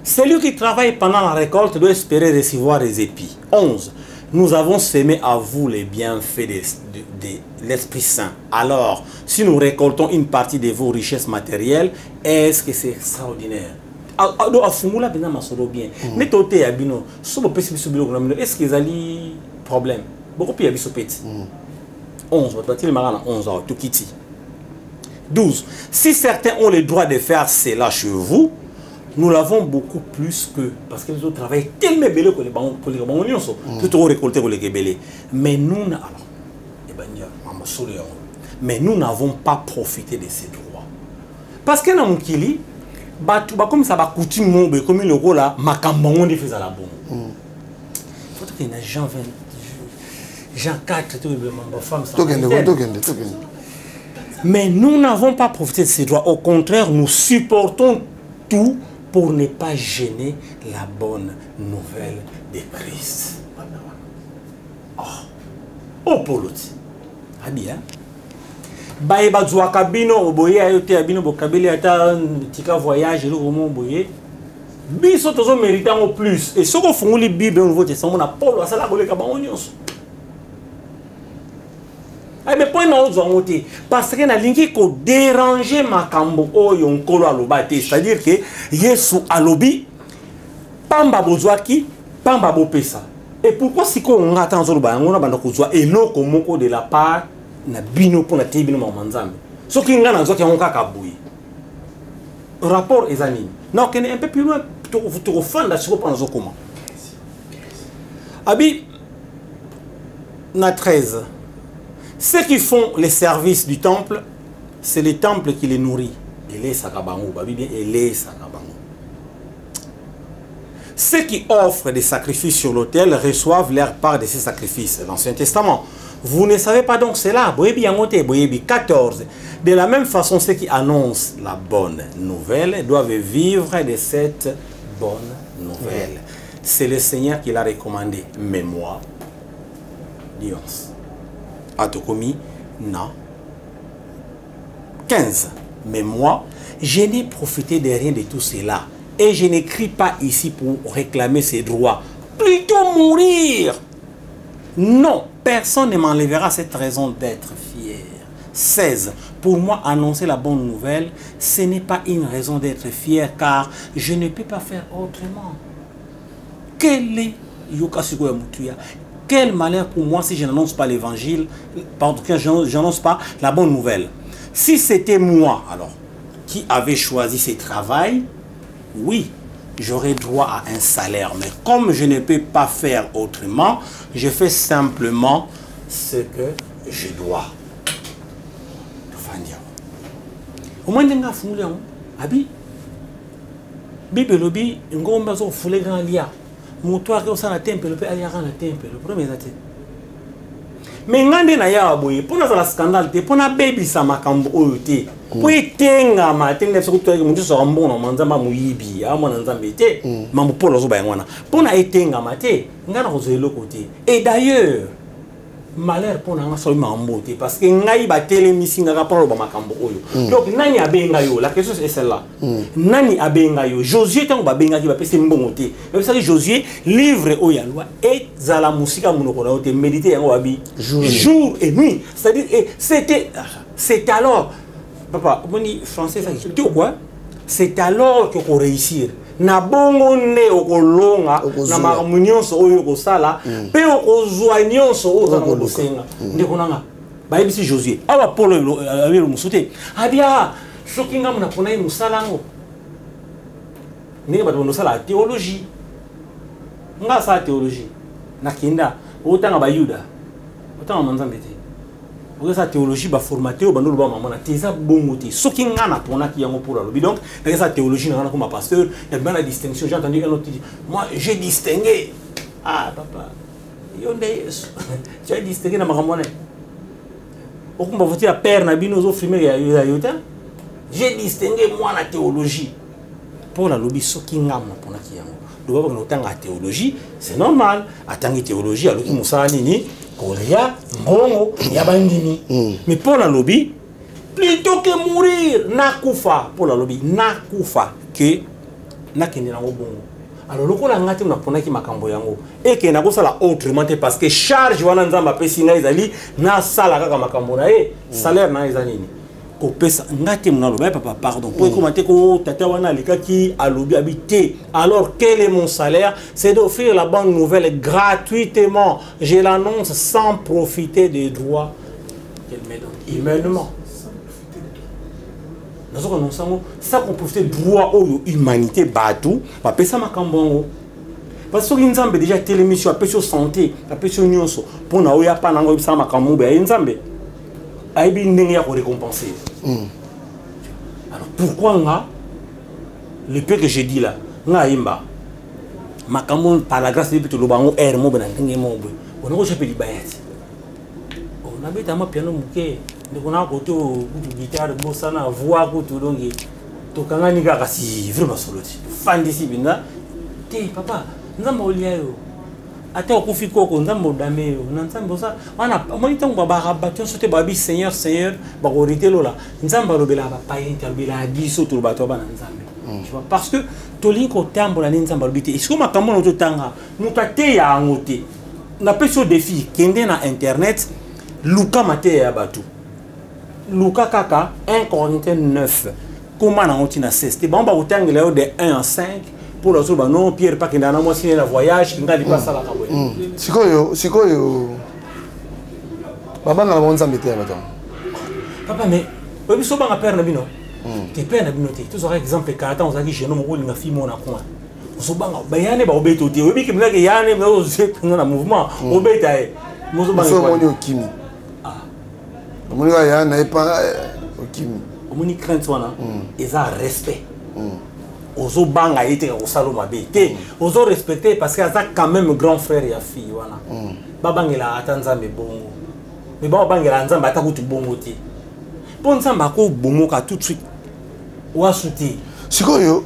Celui qui travaille pendant la récolte doit espérer recevoir les épis. 11. Nous avons semé à vous les bienfaits de l'Esprit Saint. Alors, si nous récoltons une partie de vos richesses matérielles, est-ce que c'est extraordinaire? Est-ce qu'ils ont problème? Beaucoup plus de 11. 12. Si certains ont le droit de faire cela chez vous, nous l'avons beaucoup plus que parce que les autres travaillent tellement belé que les banques sont plutôt récoltés que les belé. Mais nous n'avons pas profité de ces droits. Parce que dans mon kili, comme ça va coutume comme le rôle là, makambango de faire la bonne. Faut que les gens viennent, Jean 4 tout le monde femme ça. Mais nous n'avons pas profité de ces droits. Au contraire, nous supportons tout pour ne pas gêner la bonne nouvelle de Christ. Oh, Pauloti. Abia. Baïba Zouakabino, Oboye, Ayote, Abino, Bokabili, Ata, Tika voyage, le roman Oboye. Biso, tozo méritant au plus. Et ce qu'on fait, les Bibles, on vote, c'est mon Paul, à ça, la Bolé, Kabanions. Mais point parce que na lingi ko déranger makambo oyo nkolo alobate, c'est-à-dire que Yesu alobi pamba bozwaki pamba bopesa. Et pourquoi si ko ngata nzoloba ngona banda kozwa eloko moko de la part na bino pona tebino mamanzambe. Soki ngana nzoki ngaka kabuyi. Rapport ezani. Non, qu'on est un peu plus loin to fanda siko pona zokoma. Abi na 13. Ceux qui font les services du temple, c'est le temple qui les nourrit. Ceux qui offrent des sacrifices sur l'autel reçoivent leur part de ces sacrifices. L'Ancien Testament. Vous ne savez pas donc cela. 14. De la même façon, ceux qui annoncent la bonne nouvelle doivent vivre de cette bonne nouvelle. c'est le Seigneur qui l'a recommandé. Mais moi, Lyons, Atokomi, non. 15. Mais moi, je n'ai profité de rien de tout cela. Et je n'écris pas ici pour réclamer ses droits. Plutôt mourir. Non, personne ne m'enlèvera cette raison d'être fier. 16. Pour moi, annoncer la bonne nouvelle, ce n'est pas une raison d'être fier, car je ne peux pas faire autrement. Quel malheur pour moi si je n'annonce pas l'évangile, pardon, que je n'annonce pas la bonne nouvelle. Si c'était moi, alors, qui avait choisi ce travail, oui, j'aurais droit à un salaire. Mais comme je ne peux pas faire autrement, je fais simplement ce que je dois. Au moins, il y a un foulé. Abi, Bible lobi, ngomba zo foulé grand lia. Moutoir que ça na temple, le aller à la temple. Le premier zate. Mais ngande na ya boye, pour na scandale te, pour na baby sa makambo oyote. Pour etenga ma tenga so to ke mutu so rambono manzamba muyibi, a mona nzambe te, mambo polo zo ba ngwana. Pour na etenga ma te, ngana ko zo côté. Et d'ailleurs, malheur pour nga so mambo te parce que ngai ba tele misinga ka polo ba makambo oyo. Donc nani abenga yo, la question c'est celle-là. Nani abenga yo, Josué tango ba benga ki ba pese mbongo te. Mais ça Josué livre oya loi et za la musique monoko na te méditer yango babi jour et nuit. C'est-à-dire c'est alors papa, moni français ça dit quoi? C'est alors que qu'on réussir. Na bongo ne okolonga na mamunionso oyo ko sala pe okozwa nyonso oza na bosenga ndeko nanga bayebisi Josué awa polo abelo musute abia shokinga muna pona musalango ndenge bato sala théologie nga sa théologie na kinda otanga bayuda otanga manzambe te sa théologie ba formaté au bandolo ba maman na teza bongo te soki nga na pona ki yango pour la lobi donc dans sa théologie na comme pasteur il y a bien la distinction. J'ai entendu un autre dire moi j'ai distingué papa yonde tu as distingué na makambo ne okumba voter à père na bino zo frimer ya yota j'ai distingué moi la théologie pour la lobi soki nga na pona ki yango do ba no tanga théologie c'est normal atangi théologie alors ki musala nini Korea, Mbongo, Yabandini. Mais pour la lobby, plutôt que mourir, nakufa. Pour la lobby, nakufa. Que nakende na bongo. Alors, le coup, la ngati na pona ki makambo yango. Et que na ko sala autrement parce que charge wana nzamba pesi na ezali na sala kaka makambo na salaire na ezanini. Ko pesa ngati na loba papa pardon. Pour commenter ko tata wana likaki a lobby habité. Alors, quel est mon salaire? C'est d'offrir la bonne nouvelle gratuitement. Je l'annonce sans profiter des droits qu'elle me donne. Humainement. Nous avons ça qu'on profite des droits aux humanité batou. On appelle ça makambo. Parce que nous avons déjà télémission, on appelle ça santé, on appelle ça nyonso. Pour nous, il y a pas d'ango ça makambo. Ben nous avons aibi n'engia pour récompenser. Alors pourquoi nga le peu que j'ai dit là, nga imba makambo par la grâce de Dieu le bango air mo bana ndenge mo bo. On a chapé di bayet. On a beta ma piano muke. On a côté guitare bossa na voix ko longi. To kanga ni ga kasi vraiment soloti. Fan d'ici bina. Te papa, nzamba olia yo. Ata okufiko ko nzamba odame yo. Nzamba ça. Wana moi tango baba rabatio sote babi Seigneur ba korite lola. Nzamba lobela ba payen terbela biso to bato bana nzambe. Tu vois parce que tolinko tambola nzamba lobite. Est-ce que makambo no to tanga mutate ya ngote. Na peso défi kende na internet Luka mate ya batu. Luka kaka 1 Corinthiens 9. Comment na ontina 16. Te bamba utangela de 1 à 5 pour les autres non Pierre pas kenda na mo signer la voyage kinga di passa la kabwe. Sikoyo. Baba na bonza mete ya bato. Papa mais obi so banga père na bino. Te père na bino te. Tu aurais exemple 40 ans ozaki jeune mo ko linga fi mo na kwa. So banga bayane ba obeto te. Obi ki mlake yane ba oze na mouvement obeta e. Mo so banga moni okimi. Moni ga yana e pa okimi. Moni crainte wana eza respect. Ozo banga ite ko saloma be te. Ozo respecter parce que ça quand même grand frère ya fille wana. Babangela atanzambe bongo. Mais ba bangela nzamba atakutu bongo te. Bon nzamba ko bongo ka tout de suite. Wa souti. Sikoyo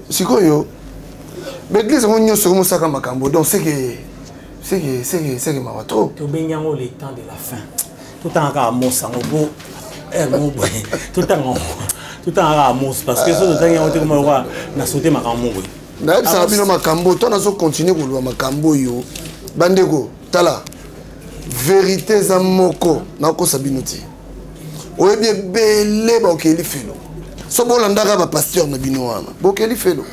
Mais l'église on y sur Moussaka Makambo donc c'est que ma trop. Tu benyango le temps de la fin. Tout en à Mosango tout en à Mos parce que ce temps on te comme roi na sauté Makambo. Na ça bino Makambo toi na so continuer ko Makambo yo. Bandeko tala vérité za moko na ko sabinoti. Oyebi belé ba okeli felo. So bolandaka ba pasteur na bino wana. Ba okeli felo.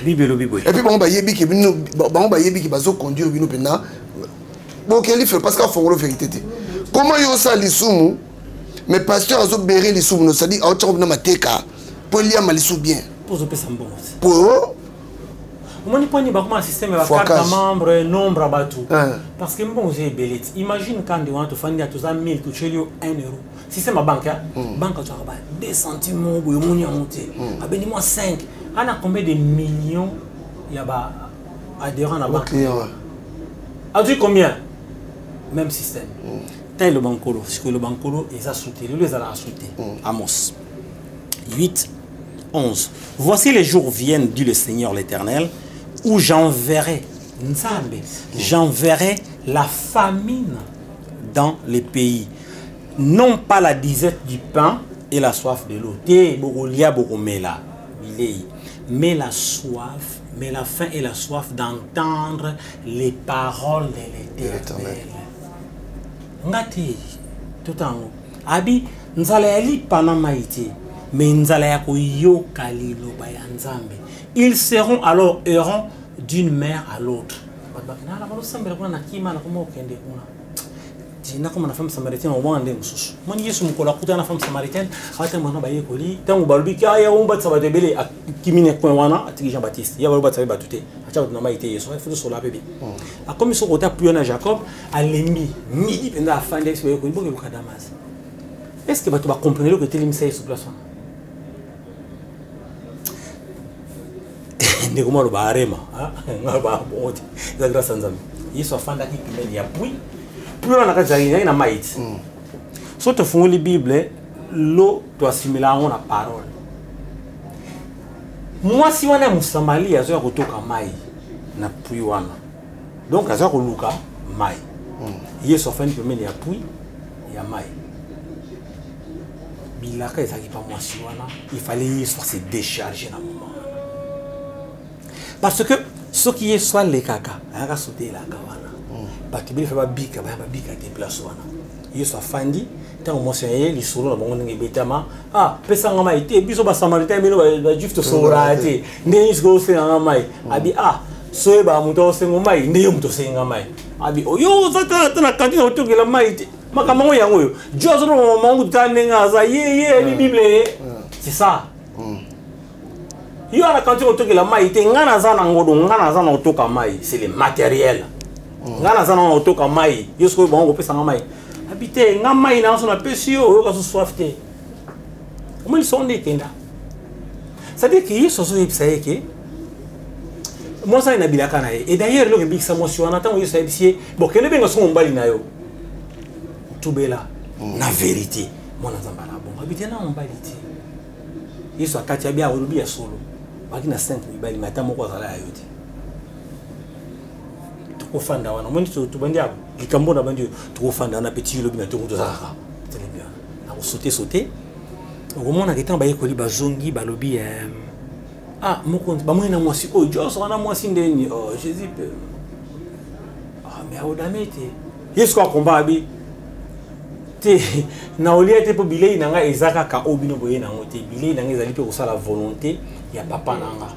Bibelo. Et puis bon ba yebi ki bino ba yebi ki bazo conduire bino pena. Ba okeli felo parce que fongolo vérité te. Comment yo sa lisumu mais pasteur azo béré lisumu no sadi a tshoko na mateka. Pour lier malisu bien. Pour zo pesa mbongo. Pour Moi, je ne sais pas système avec carte membre, nombre à battu. Parce que bon, j'ai belé. Imagine quand tu vas te faire 1000, tu chèques 1 euro. Système à banque, banque tu as 2 centimes, tu as monté. Abonnement 5. On a combien de millions il y a adhérents à la banque. As-tu combien? Même système. Tel le bancolo, parce que le bancolo, ils ont sauté. Ils les ont sauté. Amos 8, 11. Voici les jours viennent, dit le Seigneur l'Éternel, où j'enverrai la famine dans les pays. Non pas la disette du pain et la soif de l'eau. Mais la soif, mais la faim et la soif d'entendre les paroles de l'Éternel. Ngati, tout en haut. Abi, nzalaeli panamaïti. Mais ils seront alors errants d'une mer à l'autre. Est-ce que tu vas comprendre que tu es sur place? Ndeko malo barema ngaba bote za grâce nzambe Yesu afanda ki kimeli ya puis on a kaza na maït so te fungoli Bible l'eau to assimila on la parole moi si wana musamali azo kutoka mai na puis wana donc azo kuluka mai Yesu afanda kimeli ya puis ya mai bilaka ezaki pa moi si wana il fallait Yesu se décharger na moment. Parce que ce qui est soit les caca, il y a sauté la kawana. Parce que il fait pas bika des places wana. Il soit fandi, tant au moins c'est les solos na bango ngebetama. Ah, pesa ngama ite biso ba samaritain melo ba juste sorate. Ndeni go se ngama mai. Abi ah, soe ba muto se ngomai, ndiyo muto se ngama. Abi oyo zata na kantina otokela mai. Makamango yango yo. Jozo no mangu tanenga za ye ni Bible. C'est ça. Yo ala kanti otoki la mai te ngana zana ngodo ngana zana otoka mai c'est le matériel ngana zana otoka mai yosko bango pesa nga mai habité nga mai na so na pesio yo ka so soifte comment ils sont des kenda ça dit que so so ipsaye ke moi ça ina bilaka na et d'ailleurs le big sa motion en attend yo ça ipsie bon que ne benga so mbali na yo tubela na vérité moi na zambala bon habité na mbali te yesu akati abia olubi ya solo bakina 5 mibali mata moko azala ya yote tukofanda wana moni to bandia likambo na bandio tukofanda na petit lobi na to zaka tele bien na sauter au moment na ketan ba yekoli ba zongi ba lobi ah moko ba mona mwasi oh Dios wana mwasi ndeni oh Jésus ah mais odamete yesu kwa komba abi te na olia te po bilei nanga ezaka ka obino boye na ngote bilei nanga ezali pe ko sala volonté ya papa nanga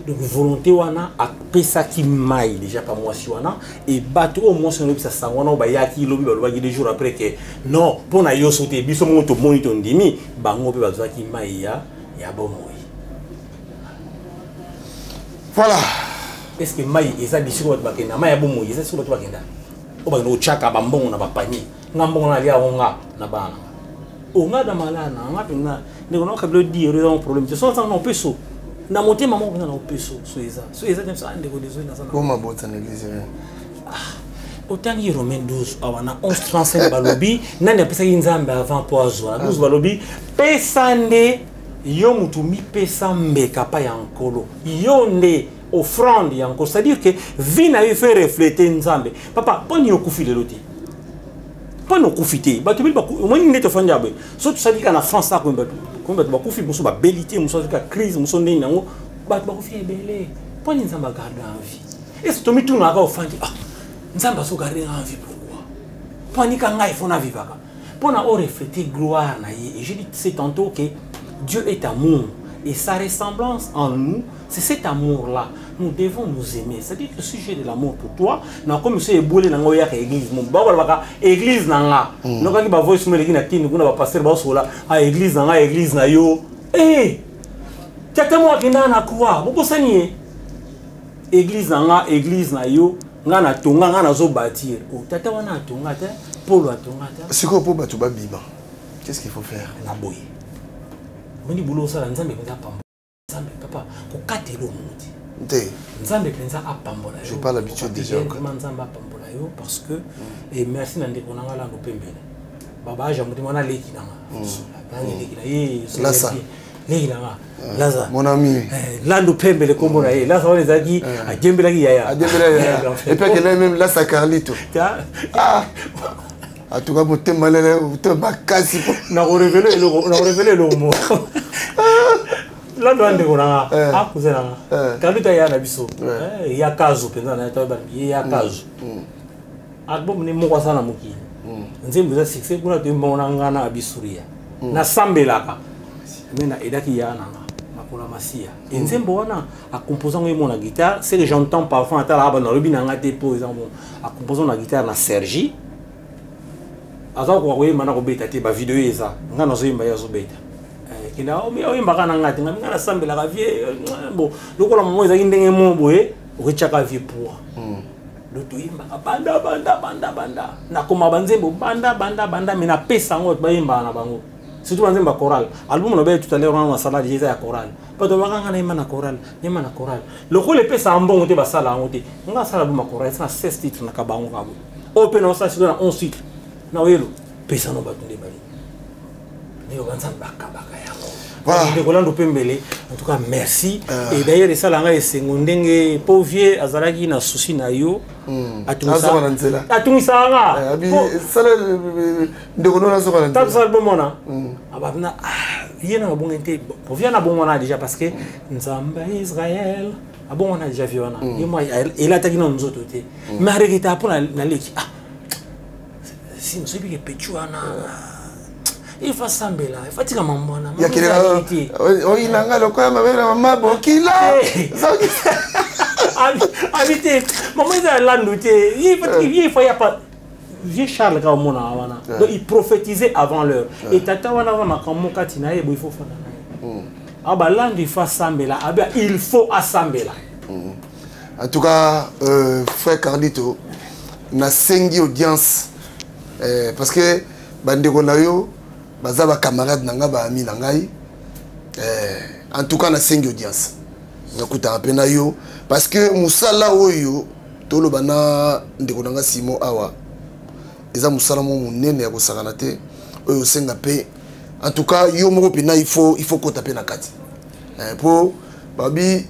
donc volonté wana a pesa ki mai déjà pas moi si wana et bato au moins on ça sangwana ba yaki lobi ba lobi des jours après que non pour na yo sauter biso moto monito ndimi bango pe bazwa ki mai ya bomoi voilà est-ce que mai eza bisiko ba kenda mai ya bomoi eza siko ba kenda o ba no chaka ba mbongo na ba panier ngambongo na lia onga na bana onga da malana nga pinga ne kono ka dire un problème te sont en peso na monter maman na peso so eza dem ça ndeko des na sana comment bota na l'église autant y Romain 12 awana 11:35 balobi nani apesa nzambe avant poizo 12 balobi pesa nde yo mutu mi pesa mbeka pa ya nkolo yo nde offrande yango, c'est-à-dire que vie na fait refléter nzambe. Papa, poni okufi le loti. Poni okufi te. Ba tubi ba mo ni neto fanya ba. So tu sadi kana France ça ko ba kufi muso ba belité muso ka crise muso ndeni nango ba kufi belé. Poni nzamba garder en vie. Et ce tomi tout na ka offrande. Ah, nzamba so garder en vie pourquoi? Poni ka ngai fona vivaka. Pona o refléter gloire na ye. Et je dis c'est tantôt que Dieu est amour. Et sa ressemblance en nous, c'est cet amour-là. Nous devons nous aimer. C'est-à-dire que le sujet de l'amour pour toi, non comme monsieur Eboulé dans l'église, mon baba église nanga. Non quand il va voir ce mec qui n'a pas nous va passer bas là, à église nanga, église na yo. Eh, tu as moi qui n'a quoi? Beaucoup ça nié. Église nanga, église na yo, ngana tonga ngana zo bâtir. Oh, tata wana tonga te, polo tonga te. C'est quoi pour batuba biba? Qu'est-ce qu'il faut faire? La boye. Moni boulot ça nzambe penza pambo. Nzambe papa ko katelo muti. Nté. Nzambe penza apambola yo. J'ai pas l'habitude déjà. Comment nzambe apambola yo parce que et merci nande konanga la pembele. Baba ja muti mona leki nanga. Leki na ye. Là ça. Leki nanga. Là ça. Mon ami. Là ndo pembele kombo na ye. Là ça on les a dit a djembela ki yaya. A djembela yaya. Et puis qu'elle est même là ça Carlito. Ah. En tout cas, mon thème malade, mon thème bakasi. On a révélé le mot. Là, on a dit qu'on a ah, cousin, quand tu as un abisso, il y a caso, il y a caso. Album ne mo sana muki. Nzembe za succès kuna tu mbona ngana abisuria. Na sambelaka. Mena edaki ya nanga. Makula masia. Nzembe wana a composant mo na guitare, c'est que j'entends parfois à la bande robi nanga te par exemple a composant la guitare na Sergi. Aza ko koyemba na kobeta te ba video eza nga nazo yemba ya zo beta kina o mi oyemba kana ngati nga ngana sambela ka vie bon lokola momo eza kindenge mo boye okechaka vie pour lo to yemba banda na koma banzembo banda mais na pesa ngo ba yemba na bango surtout banzemba choral album no be tout à l'heure on a sala déjà ya choral pas de wakanga na yemba na choral lokola pesa ambongo te ba sala ngo te nga sala album choral c'est na 16 titres na kabango kabo open on ça sur na 11 titres. Non, pesa no batunde bali. Ni obanza baka yako. Voilà. En tout cas, merci. Et d'ailleurs, ça là nga esengondenge pauvre azalaki na souci na yo. Atunisa nga. Abi sala ndeko na sokana. Tant ça bon mona. Abana yena bongente. Pauvre na bon mona déjà parce que Nzamba Israël. Ah bon on a déjà vu ona. Yemo il a taki na nzoto te. Mais arrêta pour na leki. Si nous sommes pétuana, il faut s'embêler, il faut tirer mon bon. Il y a quelqu'un. Oh, il a le quoi, ma mère, maman, bon, qui l'a. Habité, maman, il a l'andouté. Il faut y a pas. Vieux Charles Gaumona, donc il prophétisait avant l'heure. Et tata wana wana comme katina et il faut faire. Ah bah là il faut s'embêler, ah ben il faut assembler. En tout cas, frère Carlito, na sengi audience. Parce que bandeko na yo baza ba camarade nanga ba ami nangai en tout cas na sengi audience nakuta apena yo parce que musala oyo tolo bana ndeko nanga Simo awa eza musala mo munene ya kosakana te oyo senga pe en tout cas yo moko pena il faut kota pe na kati pour babi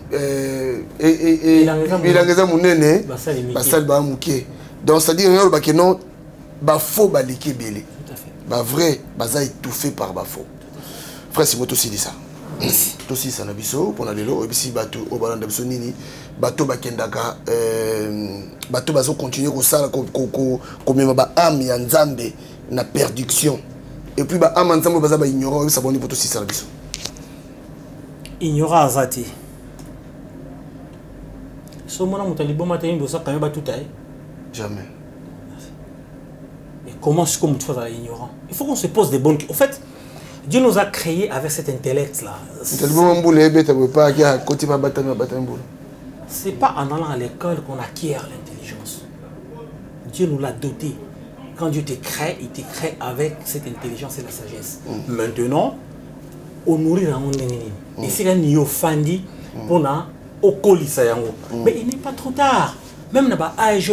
bilangeza munene basali ba muke donc c'est à dire yo ba que non ba faux ba liki belé ba vrai baza étouffé par ba faux frère Simo aussi dit ça aussi ça na biso pour na lelo ebisi bato o balanda biso nini bato bakendaka bato bazo continuer ko sala ko mema ba âme ya nzambe na perdition et puis ba âme nzambe baza ba ignorant ça boni pour aussi ça na biso ignorant azati so mona mutalibo matayimbi osaka ba tutaye jamais. Mais comment est-ce qu'on peut faire ignorant? Il faut qu'on se pose des bonnes questions. En fait, Dieu nous a créés avec cet intellect-là. C'est pas en allant à l'école qu'on acquiert l'intelligence. Dieu nous l'a doté. Quand Dieu te crée, il te crée avec cette intelligence et la sagesse. Maintenant, on nourrit dans monde. Et c'est un niveau fandi pour na okolisa yango. Mais il n'est pas trop tard. Même dans l'âge,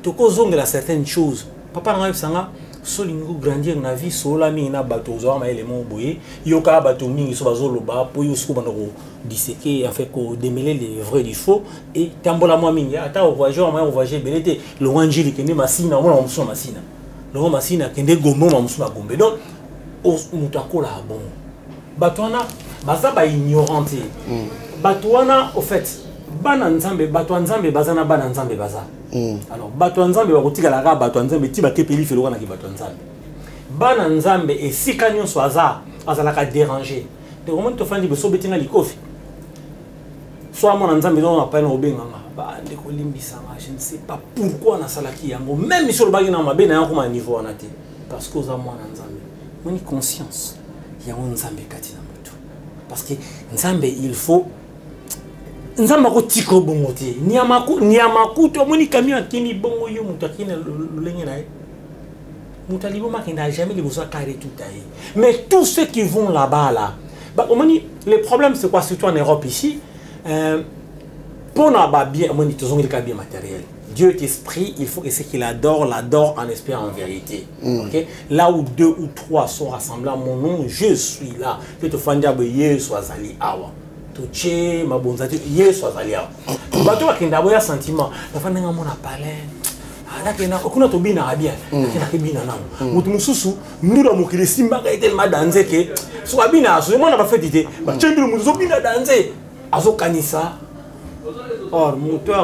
tu peux zonger à certaines choses. Papa n'a pas solingo grandir na vie sola mingi na bato ozwa ma élément boye yoka bato mingi so bazoloba po yo siko bando disséquer en fait ko démêler les vrais du faux et tambola moi mingi ata o voyageur moi o voyager belete le wanjili kende masina mona muso masina le masina kende gombo ma muso gombe donc o mutakola bon bato wana baza ba ignoranté bato wana au fait bana nzambe bato nzambe bazana bana nzambe baza alors bato nzambe bakotika la ka bato nzambe ti bakepeli felo wana ki bato nzambe bana nzambe esika nyonso azala ka déranger de moment to fandi beso betinga likofi soit mon nzambe donc appelle obenganga ba ndeko limbisanga je ne sais pas pourquoi na salaki yango même sur le bagina mabe na yango ma niveau wana te parce que oza mwana nzambe moni conscience yango nzambe kati na moto parce que nzambe il faut nzamba ko tiko bongo te niamaku to moni kami akini bongo yo mutakina lolenge na mutalibo makenda jamais les besoins carré tout taillé mais tous ceux qui vont là-bas là bah moni le problème c'est quoi surtout en Europe ici pour n'a bien moni tous ont le bien matériel Dieu est esprit, il faut que ce qu'il adore l'adore en esprit en vérité. OK, là où 2 ou 3 sont rassemblés à mon nom, je suis là. Que te fandia be Yesu azali awa. Tuche mabonzati Yesu azali awa. Bato bakenda boya sentiment. La fanda ngamona parler. Ala kena okuna to bina abia. Kena ke bina namo. Mutu mususu ndura mukile simba ka tellement danser que so bina so mona ba fetite. Ba chendru mutu so bina danser. Azo kanisa. Or,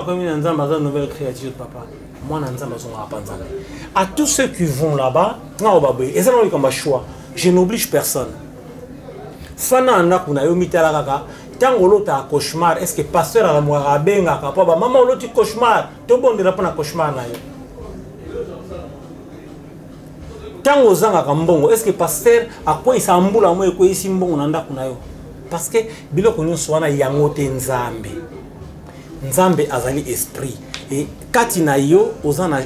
comme une nouvelle créature, papa. Moi, à tous ceux qui vont là-bas, je n'oblige personne. Fana na kuna yo mitala kaka tango lota cauchemar est-ce que pasteur a moi benga ka papa maman loti cauchemar to bondela pona cauchemar na yo tango zanga ka mbongo est-ce que pasteur a quoi isambula mo ko isimbongo na ndako na yo parce que biloko nyonso wana yango te nzambe nzambe azali esprit et kati na yo ozana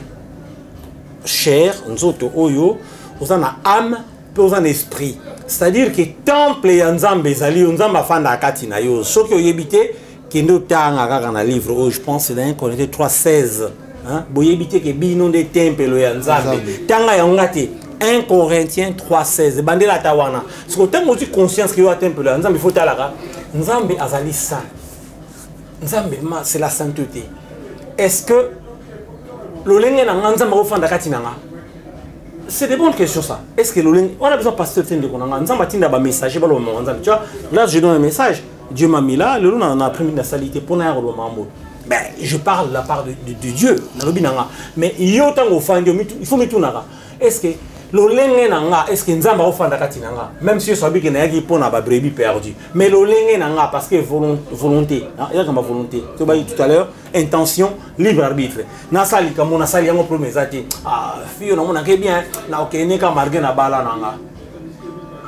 chair nzoto oyo ozana âme pe ozana esprit c'est-à-dire que temple ya nzambe ezali nzambe afanda kati na yo soki oyebite kendo tanga kaka na livre oh je pense c'est dans 1 Corinthiens 3:16 hein boyebite ke bino de temple ya nzambe tanga ya ngate 1 Corinthiens 3:16 bandela tawana siko tango tu conscience que yo temple ya nzambe faut talaka nzambe azali saint nzambe c'est la sainteté. Est-ce que l'olenge na nzambe ofanda kati nanga? C'est des bonnes questions ça. Est-ce que l'olenge on a besoin pasteur tende konanga nzambe tinda ba messager ba lo nzambe tu vois là je donne un message Dieu m'a mis là le on a pris la salité pour na ro mambo. Ben je parle de la part de Dieu na lobi nanga mais yo tango fandi il faut mitunaka. Est-ce que l'olenge nanga est-ce que nzamba ofanda kati nanga même si so biki na yaki pona ba brebis perdu mais l'olenge nanga parce que volonté il y a comme volonté to ba tout à l'heure intention libre arbitre na sali comme na sali yango promesati ah fio na mona ke bien na okene ka marge na bala nanga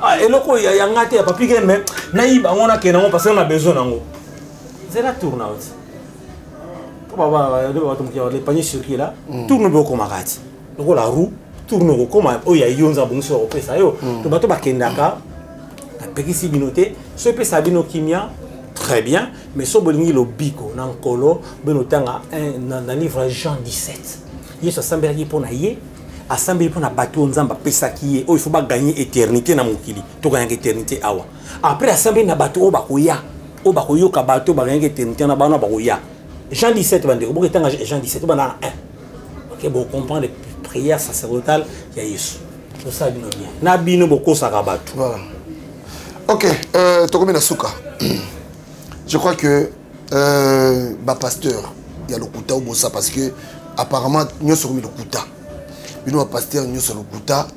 ah eloko ya yanga te papi ke même na yiba ngona ke nango parce que na besoin nango c'est la tourne out baba de ba tumki le panier circuit là tourne beaucoup makati donc la roue tourne comme oya yonza bonso ko pesa yo to bato bakendaka ta pekisi binote so pesa bino kimia très bien mais so bolingi lo biko na nkolo benotanga na livre Jean 17 yeso sambelaki pona ye asambeli pona bato nzamba pesa ki ye o il faut ba gagner éternité na mokili to gagner éternité awa après asambeli na bato o bakoyo ka bato ba gagner éternité na bana bakoya Jean 17 bande ko boketanga Jean 17 bana 1 OK bon comprendre prière sacerdotale ya Yesu. Tout ça bino bien. Na bino boko sakabatu. Voilà. OK, tokomi na suka. Je crois que ba pasteur il y a le kuta au ça parce que apparemment nous sommes le kuta. Bino ba pasteur nous sommes le kuta.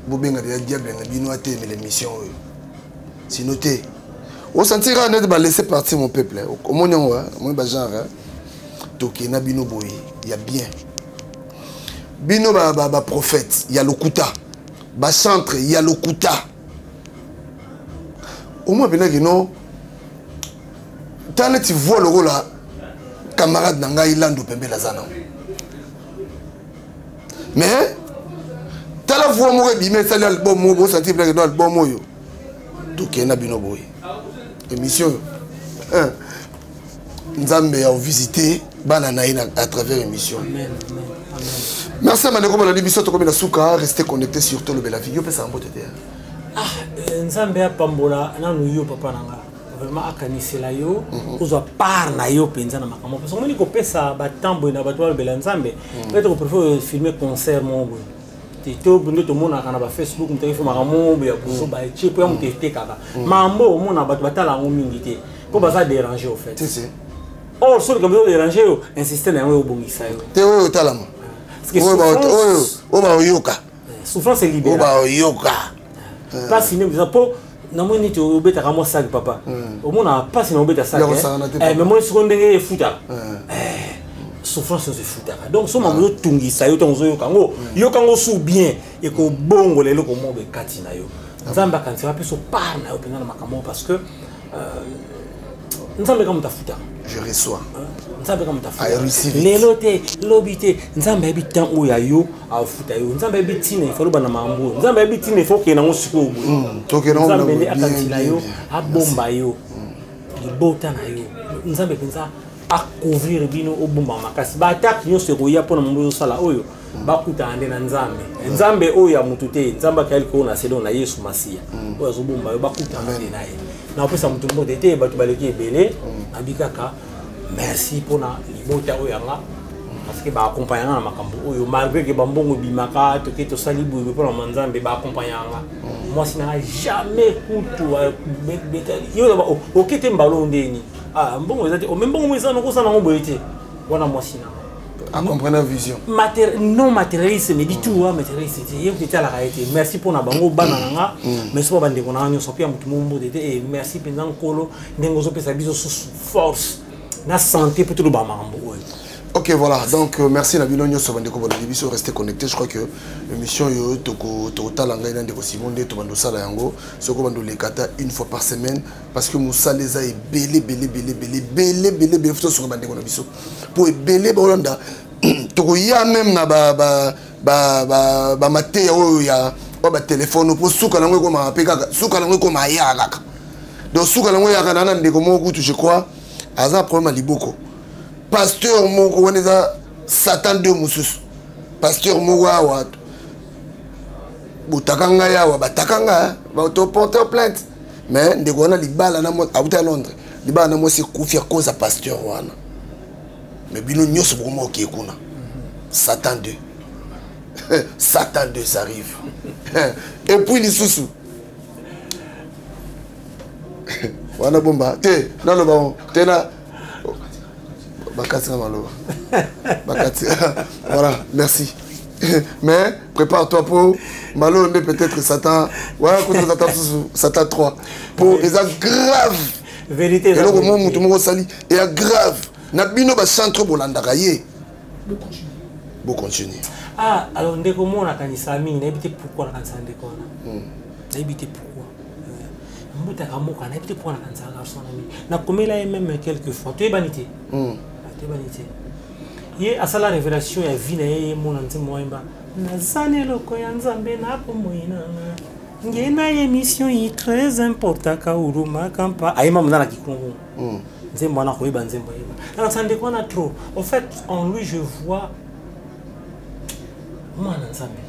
Bobenga de diable na bino ate l'émission. C'est noté. On sentira net ba laisser partir mon peuple. Au monyon moi ba genre toké na bino boy, il y a bien. Bino ba prophète, il y a le kuta. Ba centre, il y a le kuta. Au moins bien que non. Tant tu vois le rôle là, camarade nanga ilando pembe la zana. Mais t'as la voix moi bi mais ça l'album moi bon sentir que dans l'album moi yo. Donc na bino boy. Émission. Nzambe a visité bana na à travers émission. Amen. Merci à Maneko Maladi Biso Tokomi Nasuka, restez connectés sur tout le bel avis. Yo pesa ambo tete. Nzambe ya pambola nanu yo papa nanga. Vraiment akanisela yo, ozwa par na yo penza na makambo. Parce que moni ko pesa batambo na batwa le bel Nzambe. Peut-être qu'on préfère filmer concert mon boy. Tito bundo to mona kana ba Facebook mutaki fo makambo ya kuzo ba eche po ya mutete kaka. Mambo mona batu batala ngomingi te. Po baza déranger au fait. C'est. Or sur comme déranger yo, insister na yo bongisa yo. Te oyo talama. Souffrance est libérée. Pas si nous avons namoni tu obeta kama sac papa. Au moins on pas si on obeta sac. Mais moi seconde est fouta. Souffrance c'est fouta. Donc so mamuzo tungi sa yo tonzo yo kango. Yo kango sou bien et ko bongo lelo ko mo be kati na yo. Nzamba kan se so par na yo pena na makambo parce que nzamba kama tafuta. Je reçois. Nzambe kama tafuta. Lelo te, lobite, nzambe habitant oya yo afuta yo. Nzambe habitine ifalo bana mambo. Nzambe habitine ifo ke na ngosiko obo. Nzambe ne akantila yo, abomba yo. Libota na yo. Nzambe penza a couvrir bino obomba makasi. Ba attaque yo se roya pona mambo sala oyo. Ba kuta ande na nzambe. Nzambe oya mutute, nzamba kaliko na sedo na Yesu Masia. Oya zobomba yo ba kuta ande na ye. Na pesa mutu mbote te batu baleki ebele. Abikaka merci pour la liberté parce que ba accompagner na makambo oyo malgré que bambongo bimaka to ke to salibu pour la manzambe ba accompagner moi si na jamais kutu yo o kete mbalo ndeni mbongo ezati o même mbongo mwisa no kosana ngo boyete wana moi si na à comprendre la vision non matérialiste mais du tout matérialiste yo kete la réalité merci pour na bango bananga merci pour bande kona nyo sopia mutu mumbo de et merci pendant kolo ndengo zo pesa biso force la santé pour tout le monde. Ok, voilà. Donc, merci Nabilo Nyo Sobandeko Boladibiso. Restez connectés. Je crois que l'émission est total en gagnant des possibilités. Tout le monde sala yango. Ce qu'on va les kata une fois par semaine parce que Moussa les a belé. Faut se remettre dans biso. Pour belé Bolanda. Toko ya même na ba maté ya ba téléphone pour souka lango ko ma peka souka lango ko ma ya kaka. Donc souka lango ya kana na ndeko mo kutu je crois. Aza problème à Liboko. Pasteur Moko, on est à Satan de Moussous. Pasteur Mowa, Boutakanga ya, Batakanga, va te porter plainte. Mais, de quoi on a les balles à Londres. Les balles à moi, c'est Koufi à cause à Pasteur Wana. Mais Bino Nyos Bromo qui est Kuna. Satan 2. Satan 2, ça arrive. Et puis les sous-sous. Wana bomba te dans le ballon te na bakati na malo bakati voilà merci mais prépare-toi pour malo mais peut-être Satan voilà contre Satan 3 pour les grave vérité et le moment mutu moko sali et grave na bino ba centre bolanda kaye bon continuer alors ndeko mona kanisa mingi na ebite pourquoi na kanisa ndeko na ebite pourquoi na komela même quelques fois tu es banité ye asala révélation ya vie na ye mona nzembo wemba nazane loko ya nzambe na pomoina ngena émission yi très important ka uruma kampa ayema mzana kikungu nzembo na koyeba nzembo yeba na sande kwa na trop en fait en lui je vois mwana nzambe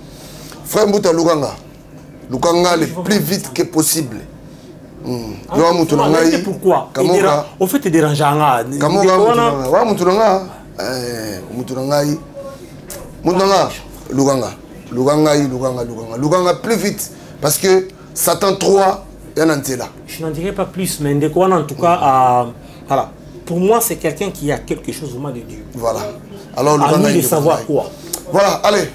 frère Mbuta Lukanga le plus vite que possible. Pourquoi? Au fait, tu déranges. Luganga plus vite. Parce que Satan 3 est un là. Je n'en dirai pas plus, mais en tout cas, voilà. Pour moi, c'est quelqu'un qui a quelque chose au moins de Dieu. Voilà. Alors, à lui de savoir quoi. Voilà, allez.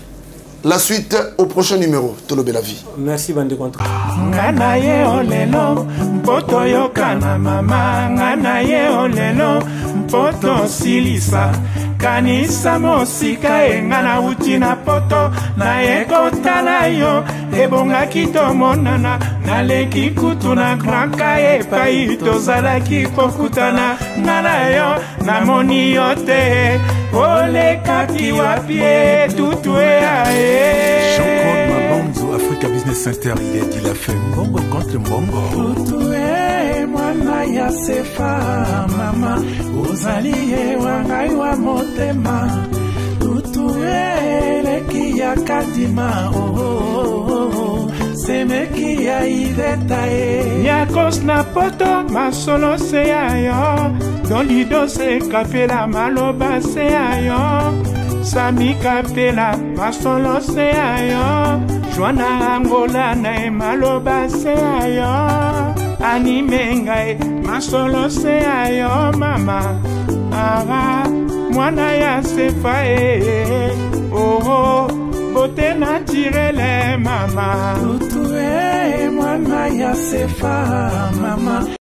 La suite au prochain numéro. Tolo Bella Vie. Merci, Bande Contre. Ngana ye olelo, mpoto yokana mama. Ngana ye olelo, mpoto silisa. Kanisa mosika engana uti na poto. Na ye kotala yo, ebonga kito monana. Naleki kutu na kranka ye pai. Tozalaki pokutana. Ngana yo, namoni yote. Ole kaki wapie, tutue ae. Jean-Claude Mabamzo, Africa Business Center, il a dit la fait mbongo contre mbongo. Tutue mwana ya sefa mama, uzaliye wangai wa motema. Tutue Lutuele ya kadima semeki ya idetae Yakos na poto masolo se ayo Dolido se kapela maloba se ayo Sami kapela masolo se ayo Joana Angola na maloba se ayo Animenga masolo se ayo mama Ara mwana ya sefa oh bote naturele mama Lutu mwana ya sefa mama